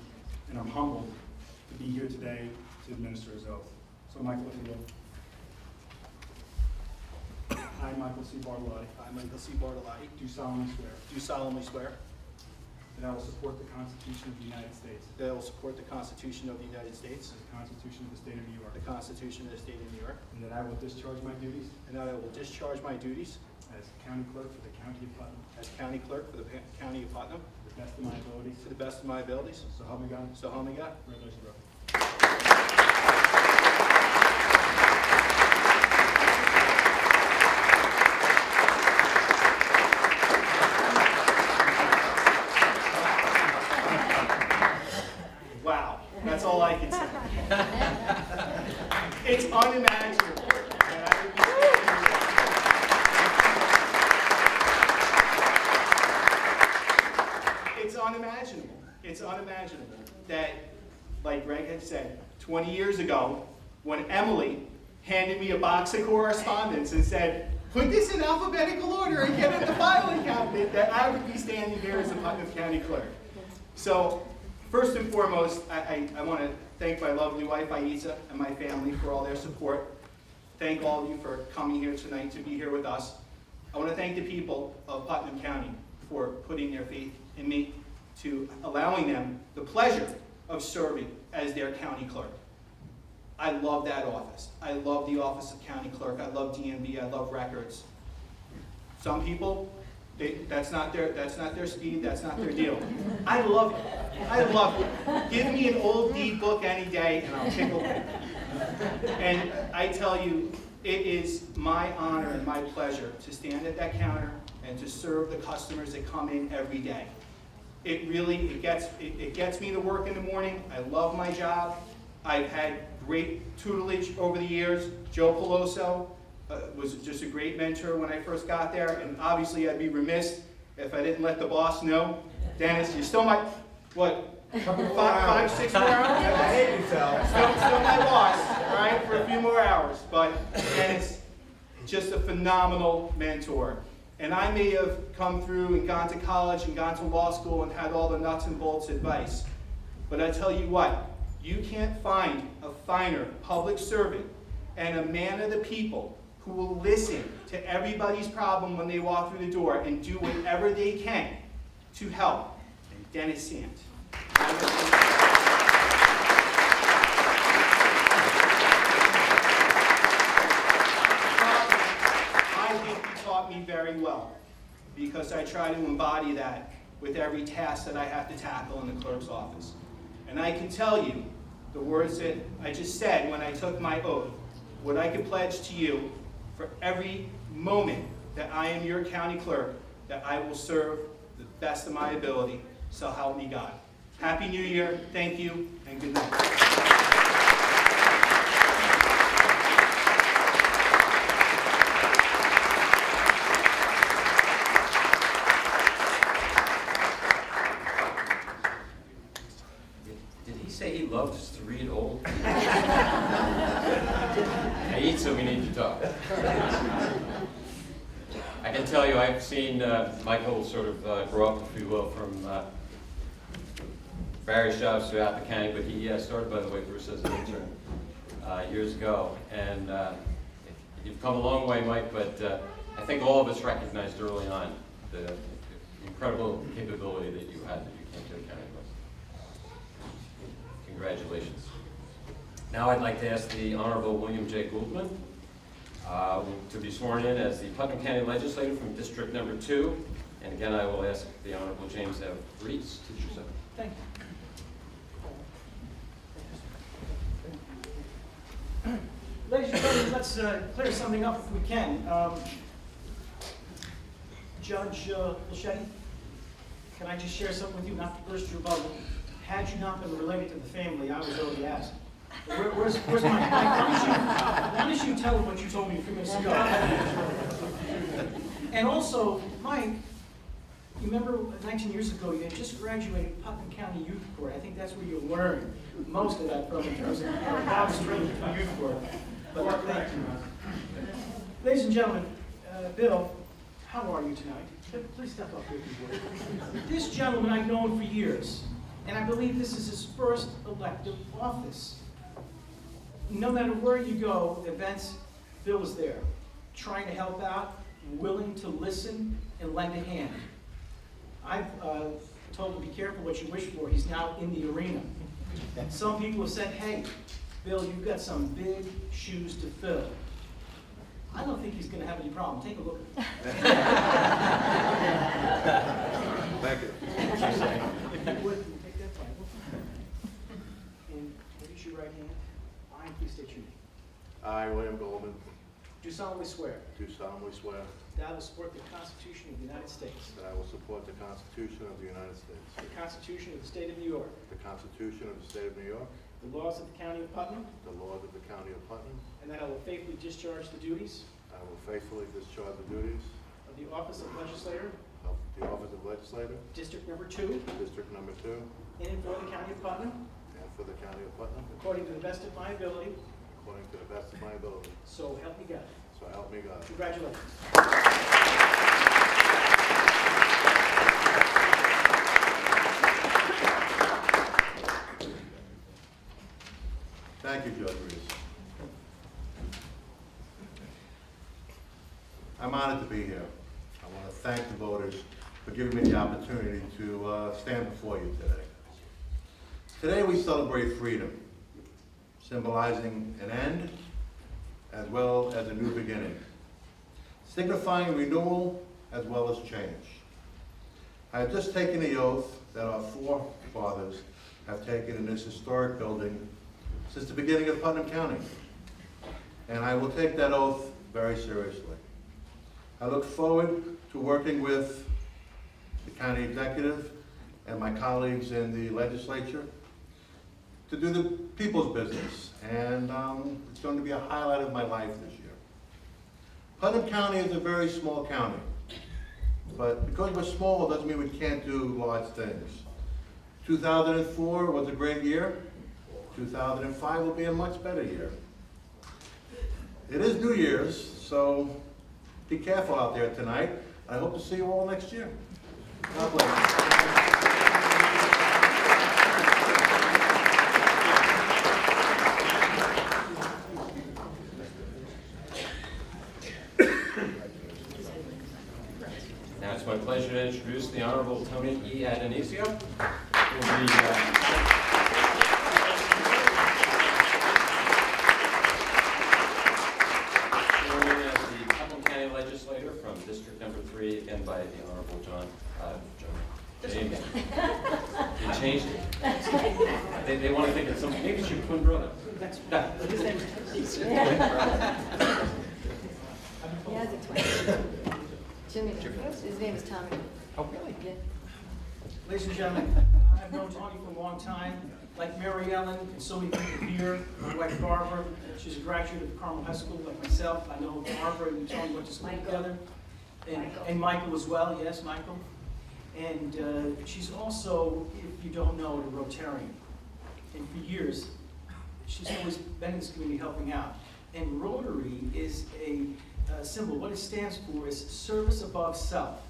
and I'm humbled to be here today to administer his oath. So Michael, if you will. I, Michael C. Bartolotti, I, Michael C. Bartolotti, do solemnly swear do solemnly swear that I will support the Constitution of the United States, that I will support the Constitution of the United States, the Constitution of the State of New York, the Constitution of the State of New York, and that I will discharge my duties and that I will discharge my duties as county clerk for the County of Putnam as county clerk for the County of Putnam to the best of my abilities. to the best of my abilities. So help me God. So help me God. Congratulations, bro. Wow, that's all I can say. It's unimaginable that I would be standing here. It's unimaginable. It's unimaginable that, like Greg had said, 20 years ago, when Emily handed me a box of correspondence and said, put this in alphabetical order and get it in the filing cabinet, that I would be standing here as a Putnam County clerk. So, first and foremost, I want to thank my lovely wife, Aisa, and my family for all their support. Thank all of you for coming here tonight to be here with us. I want to thank the people of Putnam County for putting their faith in me, to allowing them the pleasure of serving as their county clerk. I love that office. I love the office of county clerk. I love DMV. I love records. Some people, that's not their speed. That's not their deal. I love it. I love it. Give me an old deed book any day, and I'll tickle it. And I tell you, it is my honor and my pleasure to stand at that counter and to serve the customers that come in every day. It really gets me to work in the morning. I love my job. I've had great tutelage over the years. Joe Peloso was just a great mentor when I first got there, and obviously I'd be remiss if I didn't let the boss know. Dennis, you still my, what, 5, 6 more hours? I hate you, Sal. Still my boss, all right, for a few more hours. But Dennis, just a phenomenal mentor. And I may have come through and gone to college and gone to law school and had all the nuts and bolts advice. But I tell you what, you can't find a finer public servant and a man of the people who will listen to everybody's problem when they walk through the door and do whatever they can to help than Dennis Sant. I think he taught me very well, because I try to embody that with every task that I have to tackle in the clerk's office. And I can tell you the words that I just said when I took my oath, what I can pledge to you for every moment that I am your county clerk, that I will serve the best of my ability, so help me God. Happy New Year, thank you, and good night. Did he say he loves to read old? I eat, so we need to talk. I can tell you, I've seen Michael sort of grow up, if you will, from various jobs throughout the county, but he started, by the way, Bruce, as an intern years ago. And you've come a long way, Mike, but I think all of us recognized early on the incredible capability that you had that you came to the county with. Congratulations. Now I'd like to ask the Honorable William J. Gouldman to be sworn in as the Putnam County Legislator from District Number 2. And again, I will ask the Honorable James F. Reitz to do so. Thank you. Ladies and gentlemen, let's clear something up if we can. Judge Bilchetti, can I just share something with you, not to burst your bubble? Had you not been related to the family, I was already asked. Where's Mike? Why don't you tell him what you told me a few minutes ago? And also, Mike, you remember 19 years ago, you had just graduated Putnam County Youth Court. I think that's where you learned most of that from in terms of how to really do youth work. But thank you. Ladies and gentlemen, Bill, how are you tonight? Please step up here if you would. This gentleman I've known for years, and I believe this is his first elective office. No matter where you go, events, Bill is there, trying to help out, willing to listen and lend a hand. I've told him, be careful what you wish for. He's now in the arena. Some people have said, hey, Bill, you've got some big shoes to fill. I don't think he's going to have any problem. Take a look at him. Thank you. If you would, take that Bible. And raise your right hand. I, and please state your name. I, William Goldman, Do solemnly swear do solemnly swear that I will support the Constitution of the United States, that I will support the Constitution of the United States, the Constitution of the State of New York, the Constitution of the State of New York, the laws of the County of Putnam, the laws of the County of Putnam. and that I will faithfully discharge the duties I will faithfully discharge the duties of the office of legislator, of the office of legislator, District Number 2, District Number 2, in and for the County of Putnam, and for the County of Putnam, according to the best of my ability, according to the best of my ability. so help me God. So help me God. Congratulations. Thank you, Judge Reese. I'm honored to be here. I want to thank the voters for giving me the opportunity to stand before you today. Today we celebrate freedom, symbolizing an end as well as a new beginning, signifying renewal as well as change. I have just taken the oath that our forefathers have taken in this historic building since the beginning of Putnam County, and I will take that oath very seriously. I look forward to working with the county executive and my colleagues in the legislature to do the people's business, and it's going to be a highlight of my life this year. Putnam County is a very small county, but because we're small doesn't mean we can't do large things. 2004 was a great year. 2005 will be a much better year. It is New Year's, so be careful out there tonight. I hope to see you all next year. God bless. Now it's my pleasure to introduce the Honorable Tony E. Adonisio, who will be sworn as the Putnam County Legislator from District Number 3, again by the Honorable John James. They changed it. They want to think it's some, maybe it's your twin brother. His Jimmy, his name is Tommy. Oh, really? Yeah. Ladies and gentlemen, I've known Tony for a long time. Like Mary Ellen and so many people here, my wife Barbara, she's a graduate of Carmel High School like myself. I know Barbara and Tony went to school together. And Michael as well, yes, Michael. And she's also, if you don't know, a Rotarian. And for years, she's always been in this community helping out. And Rotary is a symbol. What it stands for is service above self.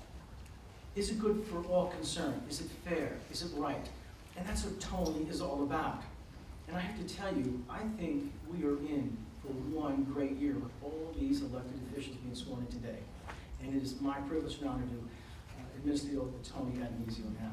Is it good for all concerned? Is it fair? Is it right? And that's what Tony is all about. And I have to tell you, I think we are in for one great year with all these elected officials being sworn in today. And it is my privilege and honor to administer the oath to Tony Adonisio now.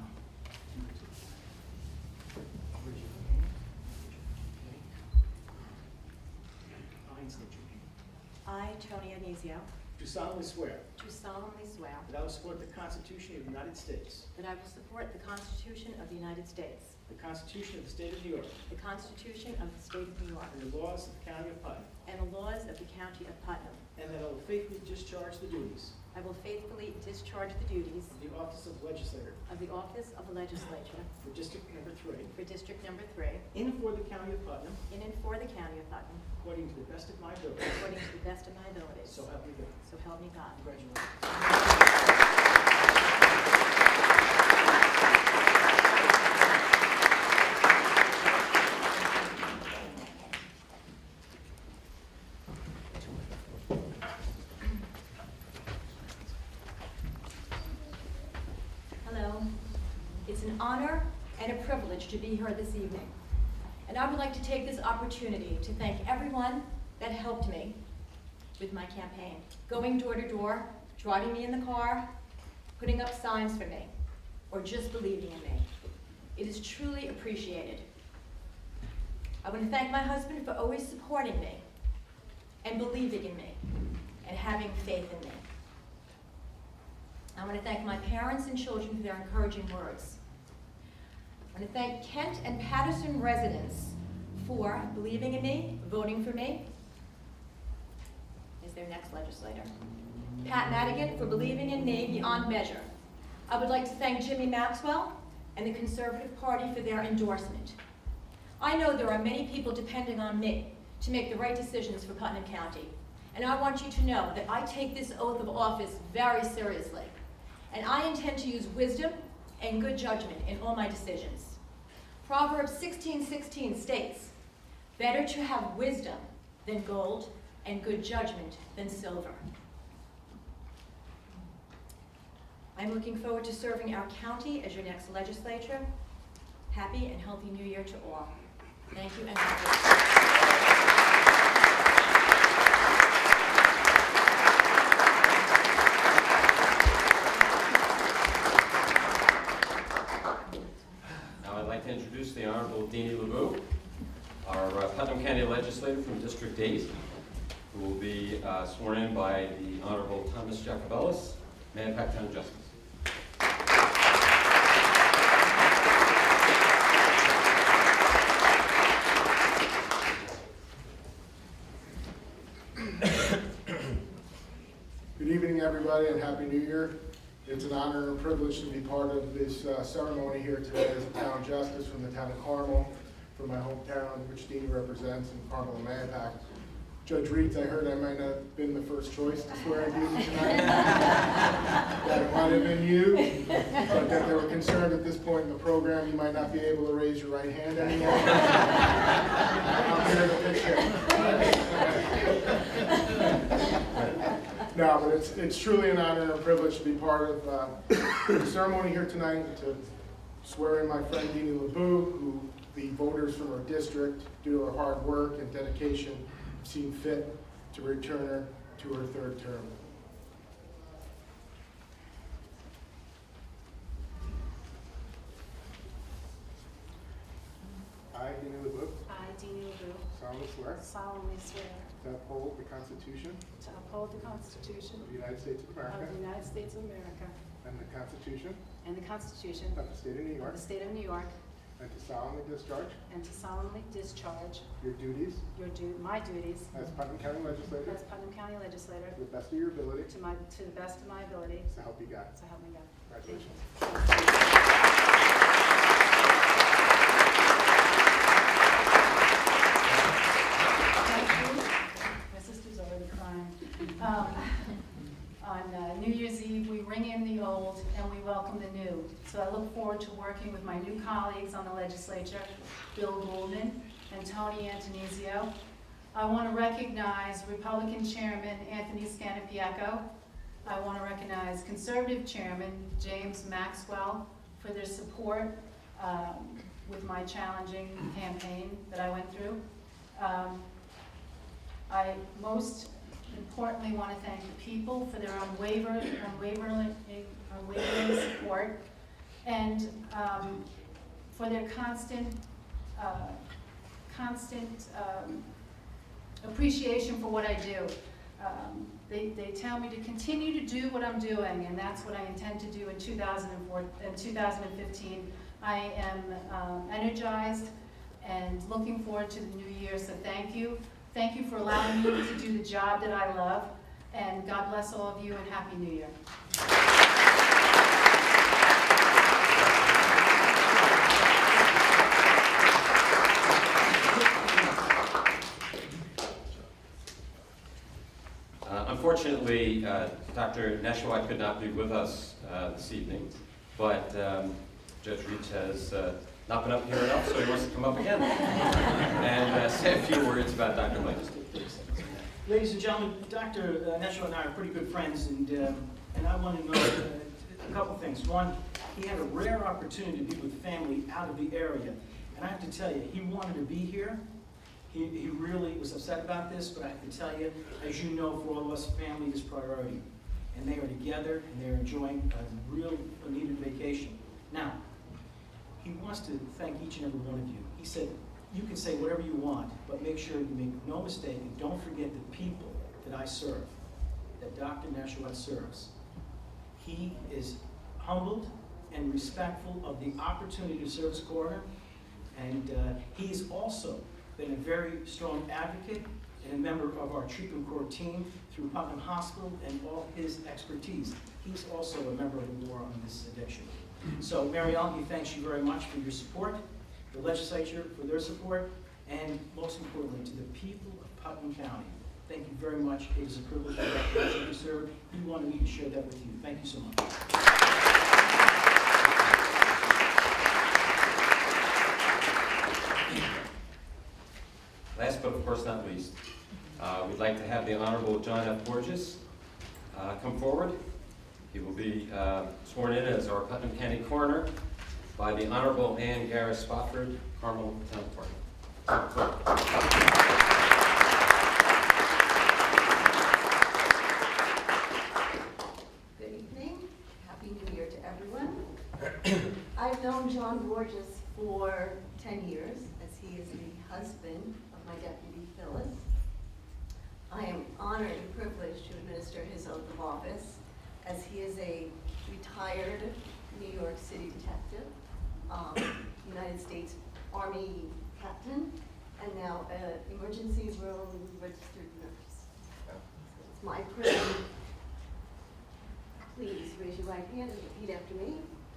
I, Tony Adonisio, Do solemnly swear do solemnly swear that I will support the Constitution of the United States, that I will support the Constitution of the United States, the Constitution of the State of New York, the Constitution of the State of New York, and the laws of the County of Putnam, and the laws of the County of Putnam. and that I will faithfully discharge the duties I will faithfully discharge the duties of the office of legislator of the office of the legislature for District Number 3 for District Number 3 in and for the County of Putnam in and for the County of Putnam, according to the best of my ability. according to the best of my abilities. So help me God. So help me God. Congratulations. honor and a privilege to be here this evening. And I would like to take this opportunity to thank everyone that helped me with my campaign, going door to door, driving me in the car, putting up signs for me, or just believing in me. It is truly appreciated. I want to thank my husband for always supporting me and believing in me and having faith in me. I want to thank my parents and children for their encouraging words. I want to thank Kent and Patterson residents for believing in me, voting for me. Is their next legislator. Pat Madigan for believing in me beyond measure. I would like to thank Jimmy Maxwell and the Conservative Party for their endorsement. I know there are many people depending on me to make the right decisions for Putnam County. And I want you to know that I take this oath of office very seriously. And I intend to use wisdom and good judgment in all my decisions. Proverbs 16:16 states, "Better to have wisdom than gold, and good judgment than silver." I'm looking forward to serving our county as your next legislature. Happy and healthy New Year to all. Thank you and God bless. Now I'd like to introduce the Honorable Deanie LeBeau, our Putnam County legislator from District 8, who will be sworn in by the Honorable Thomas Jacobellis, Mahopac Town Justice. Good evening, everybody, and Happy New Year. It's an honor and a privilege to be part of this ceremony here today as a town justice from the town of Carmel, from my hometown, which Deanie represents, in Carmel and Mahopac. Judge Reeds, I heard I might not have been the first choice to swear in you tonight. That it might have been you, but that they were concerned at this point in the program you might not be able to raise your right hand anymore. I'm here to fix it. No, but it's truly an honor and a privilege to be part of the ceremony here tonight, to swear in my friend Deanie LeBeau, who the voters from our district, due to her hard work and dedication, seen fit to return her to her third term. I, Deanie LeBeau, I, Deanie LeBeau, solemnly swear to uphold the Constitution of the United States of America and the Constitution of the State of New York, and to solemnly discharge your duties my duties as Putnam County Legislator as Putnam County Legislator to the best of your ability, to the best of my ability, so help you God. so help me God. Congratulations. My sister's already crying. On New Year's Eve, we ring in the old and we welcome the new. So I look forward to working with my new colleagues on the legislature, Bill Goulden and Tony Antonisio. I want to recognize Republican Chairman Anthony Scannapieco. I want to recognize Conservative Chairman James Maxwell for their support with my challenging campaign that I went through. I most importantly want to thank the people for their unwavering support and for their constant appreciation for what I do. They tell me to continue to do what I'm doing, and that's what I intend to do in 2015. I am energized and looking forward to the new year, so thank you. Thank you for allowing me to do the job that I love, and God bless all of you, and Happy New Year. Unfortunately, Dr. Neshawat could not be with us this evening, but Judge Reach has not been up here enough, so he wants to come up again and say a few words about Dr. Mike. Ladies and gentlemen, Dr. Neshawat and I are pretty good friends, and I want to know, a couple things. One, he had a rare opportunity to be with family out of the area. And I have to tell you, he wanted to be here. He really was upset about this, but I have to tell you, as you know, for all of us, family is priority. And they are together, and they're enjoying a real needed vacation. Now, he wants to thank each and every one of you. He said, you can say whatever you want, but make sure you make no mistake and don't forget the people that I serve, that Dr. Nashawat serves. He is humbled and respectful of the opportunity to serve as coroner, and he's also been a very strong advocate and a member of our treatment court team through Putnam Hospital and all his expertise. He's also a member of the war on this addiction. So Mary Ellen, he thanks you very much for your support, the legislature for their support, and most importantly, to the people of Putnam County. Thank you very much. It is a privilege to represent you, sir. We wanted me to share that with you. Thank you so much. Last but of course not least, we'd like to have the Honorable John F. Borges come forward. He will be sworn in as our Putnam County Coroner by the Honorable Ann Garris Spofford, Carmel Town Clerk. Good evening. Happy New Year to everyone. I've known John Borges for 10 years, as he is the husband of my deputy Phyllis. I am honored and privileged to administer his oath of office, as he is a retired New York City detective, United States Army captain, and now an emergency room registered nurse. It's my privilege. Please raise your right hand and repeat after me.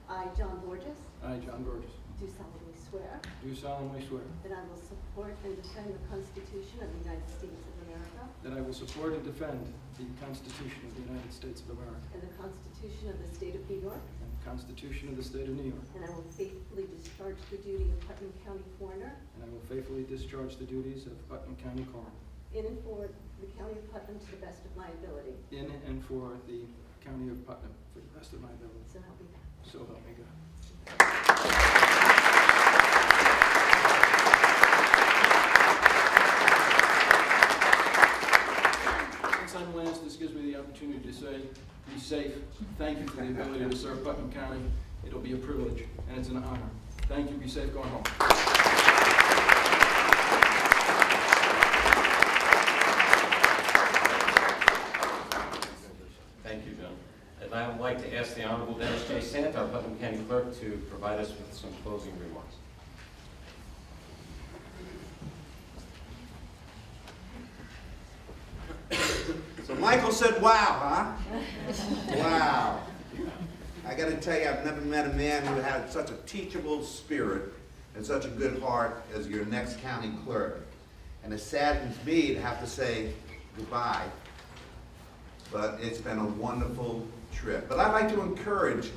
I, John Borges, I, John Borges, do solemnly swear do solemnly swear that I will support and defend the Constitution of the United States of America that I will support and defend the Constitution of the United States of America and the Constitution of the State of New York, and the Constitution of the State of New York, and I will faithfully discharge the duty of Putnam County Coroner and I will faithfully discharge the duties of Putnam County Coroner in and for the County of Putnam to the best of my ability. in and for the County of Putnam for the best of my ability. So help me God. So help me God. Since I'm last, this gives me the opportunity to say, be safe. Thank you for the ability to serve Putnam County. It'll be a privilege, and it's an honor. Thank you. Be safe going home. Thank you, John. And I would like to ask the Honorable Dennis J. Sant, our Putnam County Clerk, to provide us with some closing remarks. So Michael said, wow, huh? Wow. I got to tell you, I've never met a man who had such a teachable spirit and such a good heart as your next county clerk. And it saddens me to have to say goodbye, but it's been a wonderful trip. But I'd like to encourage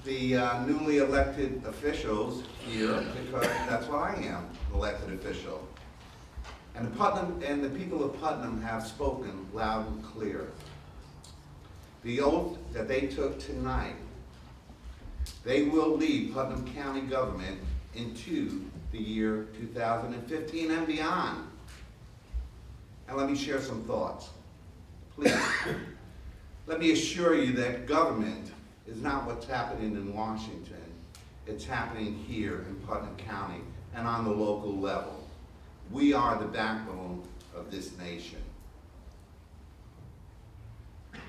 the newly elected officials here, because that's what I am, elected official. And the people of Putnam have spoken loud and clear. The oath that they took tonight, they will lead Putnam County government into the year 2015 and beyond. And let me share some thoughts. Please, let me assure you that government is not what's happening in Washington. It's happening here in Putnam County and on the local level. We are the backbone of this nation. I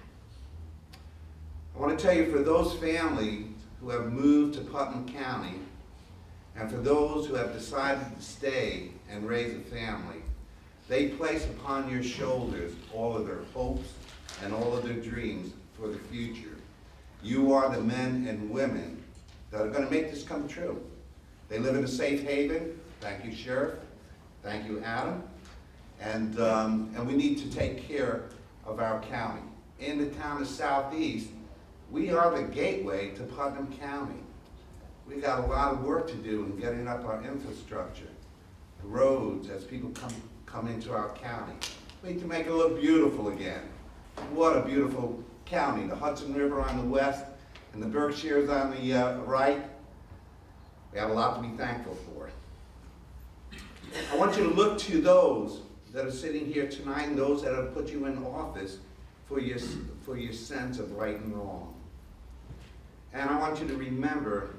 want to tell you, for those families who have moved to Putnam County, and for those who have decided to stay and raise a family, they place upon your shoulders all of their hopes and all of their dreams for the future. You are the men and women that are going to make this come true. They live in a safe haven. Thank you, Sheriff. Thank you, Adam. And we need to take care of our county. In the town of Southeast, we are the gateway to Putnam County. We got a lot of work to do in getting up our infrastructure, the roads, as people come into our county. We need to make it look beautiful again. What a beautiful county. The Hudson River on the west and the Berkshires on the right, we have a lot to be thankful for. I want you to look to those that are sitting here tonight and those that have put you in office for your sense of right and wrong. And I want you to remember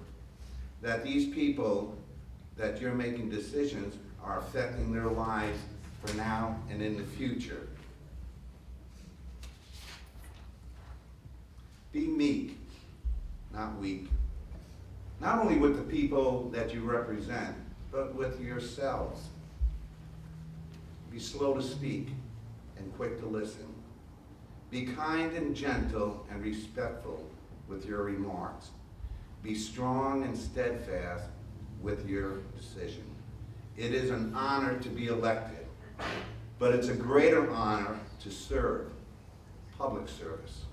that these people that you're making decisions are affecting their lives for now and in the future. Be meek, not weak. Not only with the people that you represent, but with yourselves. Be slow to speak and quick to listen. Be kind and gentle and respectful with your remarks. Be strong and steadfast with your decision. It is an honor to be elected, but it's a greater honor to serve, public service.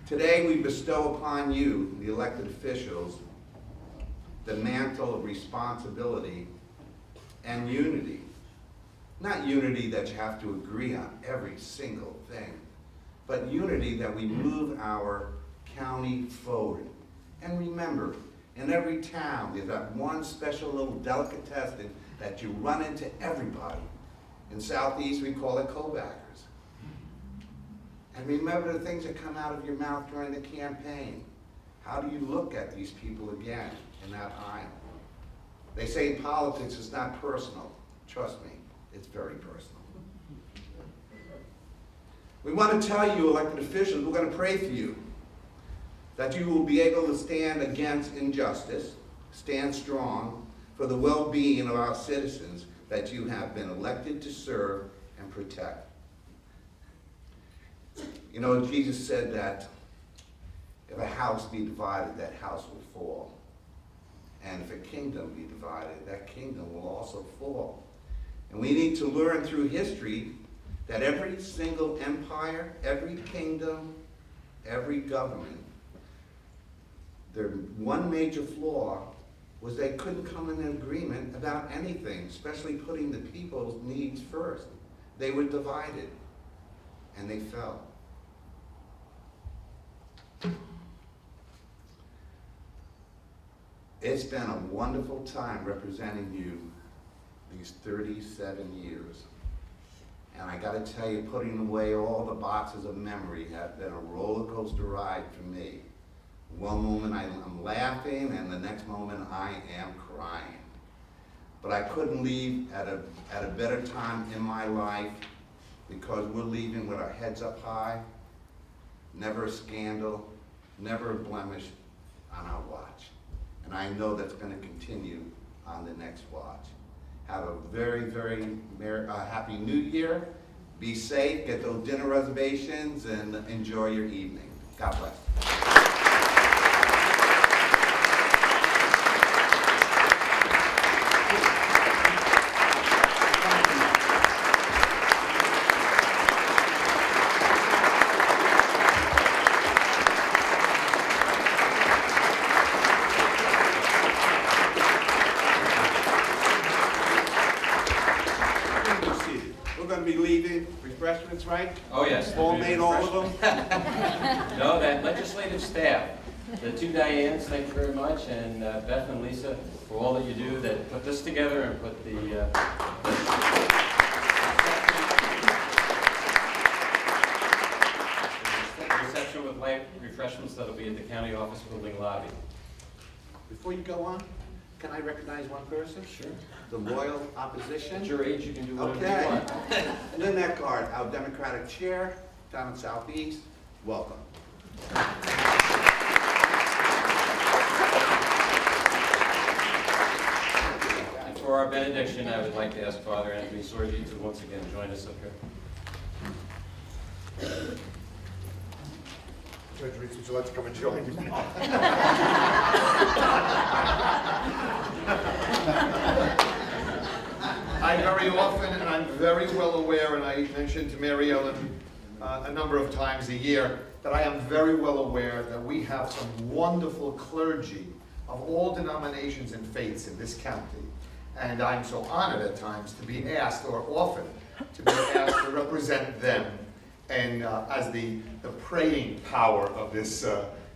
Today we bestow upon you, the elected officials, the mantle of responsibility and unity. Not unity that you have to agree on every single thing, but unity that we move our county forward. And remember, in every town, there's that one special little delicatessen that you run into everybody. In Southeast, we call it co-backers. And remember the things that come out of your mouth during the campaign. How do you look at these people again in that aisle? They say in politics it's not personal. Trust me, it's very personal. We want to tell you, elected officials, we're going to pray for you, that you will be able to stand against injustice, stand strong for the well-being of our citizens that you have been elected to serve and protect. You know, Jesus said that if a house be divided, that house will fall. And if a kingdom be divided, that kingdom will also fall. And we need to learn through history that every single empire, every kingdom, every government, their one major flaw was they couldn't come in an agreement about anything, especially putting the people's needs first. They were divided, and they fell. It's been a wonderful time representing you these 37 years. And I gotta tell you, putting away all the boxes of memory has been a roller coaster ride for me. One moment I'm laughing, and the next moment I am crying. But I couldn't leave at a better time in my life, because we're leaving with our heads up high, never a scandal, never a blemish on our watch. And I know that's going to continue on the next watch. Have a very, very happy New Year. Be safe, get those dinner reservations, and enjoy your evening. God bless. Refreshments, right? Oh, yes. All made, all of them? No, that legislative staff, the two Dianes, thank you very much, and Beth and Lisa for all that you do that put this together and put the reception with light refreshments that'll be at the county office building lobby. Before you go on, can I recognize one person? Sure. The loyal opposition? At your age, you can do whatever you Okay. want. Lynette Card, our Democratic chair, down in Southeast, welcome. And for our benediction, I would like to ask Father Anthony Sorgi to once again join us up here. Judge Reese, would you like to come and join me? I very often, and I'm very well aware, and I mentioned to Mary Ellen a number of times a year, that I am very well aware that we have some wonderful clergy of all denominations and faiths in this county. And I'm so honored at times to be asked, or often, to be asked to represent them and as the praying power of this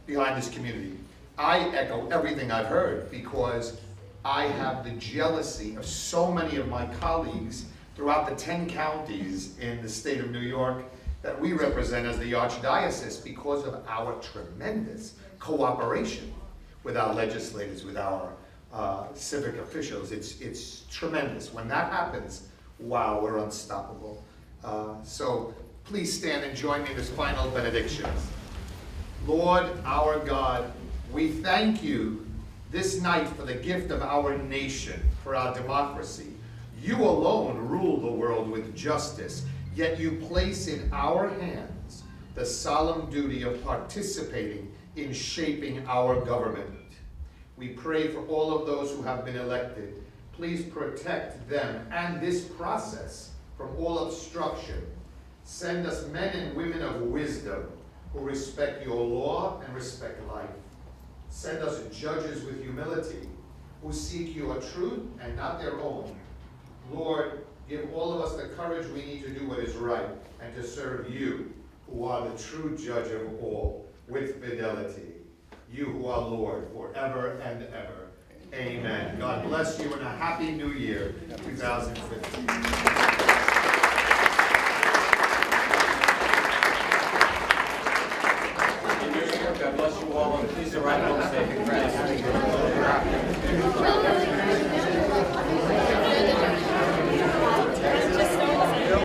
behind this community. I echo everything I've heard because I have the jealousy of so many of my colleagues throughout the 10 counties in the state of New York that we represent as the Archdiocese because of our tremendous cooperation with our legislators, with our civic officials. It's tremendous. When that happens, wow, we're unstoppable. So please stand and join me in this final benediction. Lord, our God, we thank you this night for the gift of our nation, for our democracy. You alone rule the world with justice, yet you place in our hands the solemn duty of participating in shaping our government. We pray for all of those who have been elected. Please protect them and this process from all obstruction. Send us men and women of wisdom who respect your law and respect life. Send us judges with humility who seek your truth and not their own. Lord, give all of us the courage we need to do what is right and to serve you, who are the true judge of all, with fidelity. You who are Lord forever and ever. Amen. God bless you and a happy new year, 2015.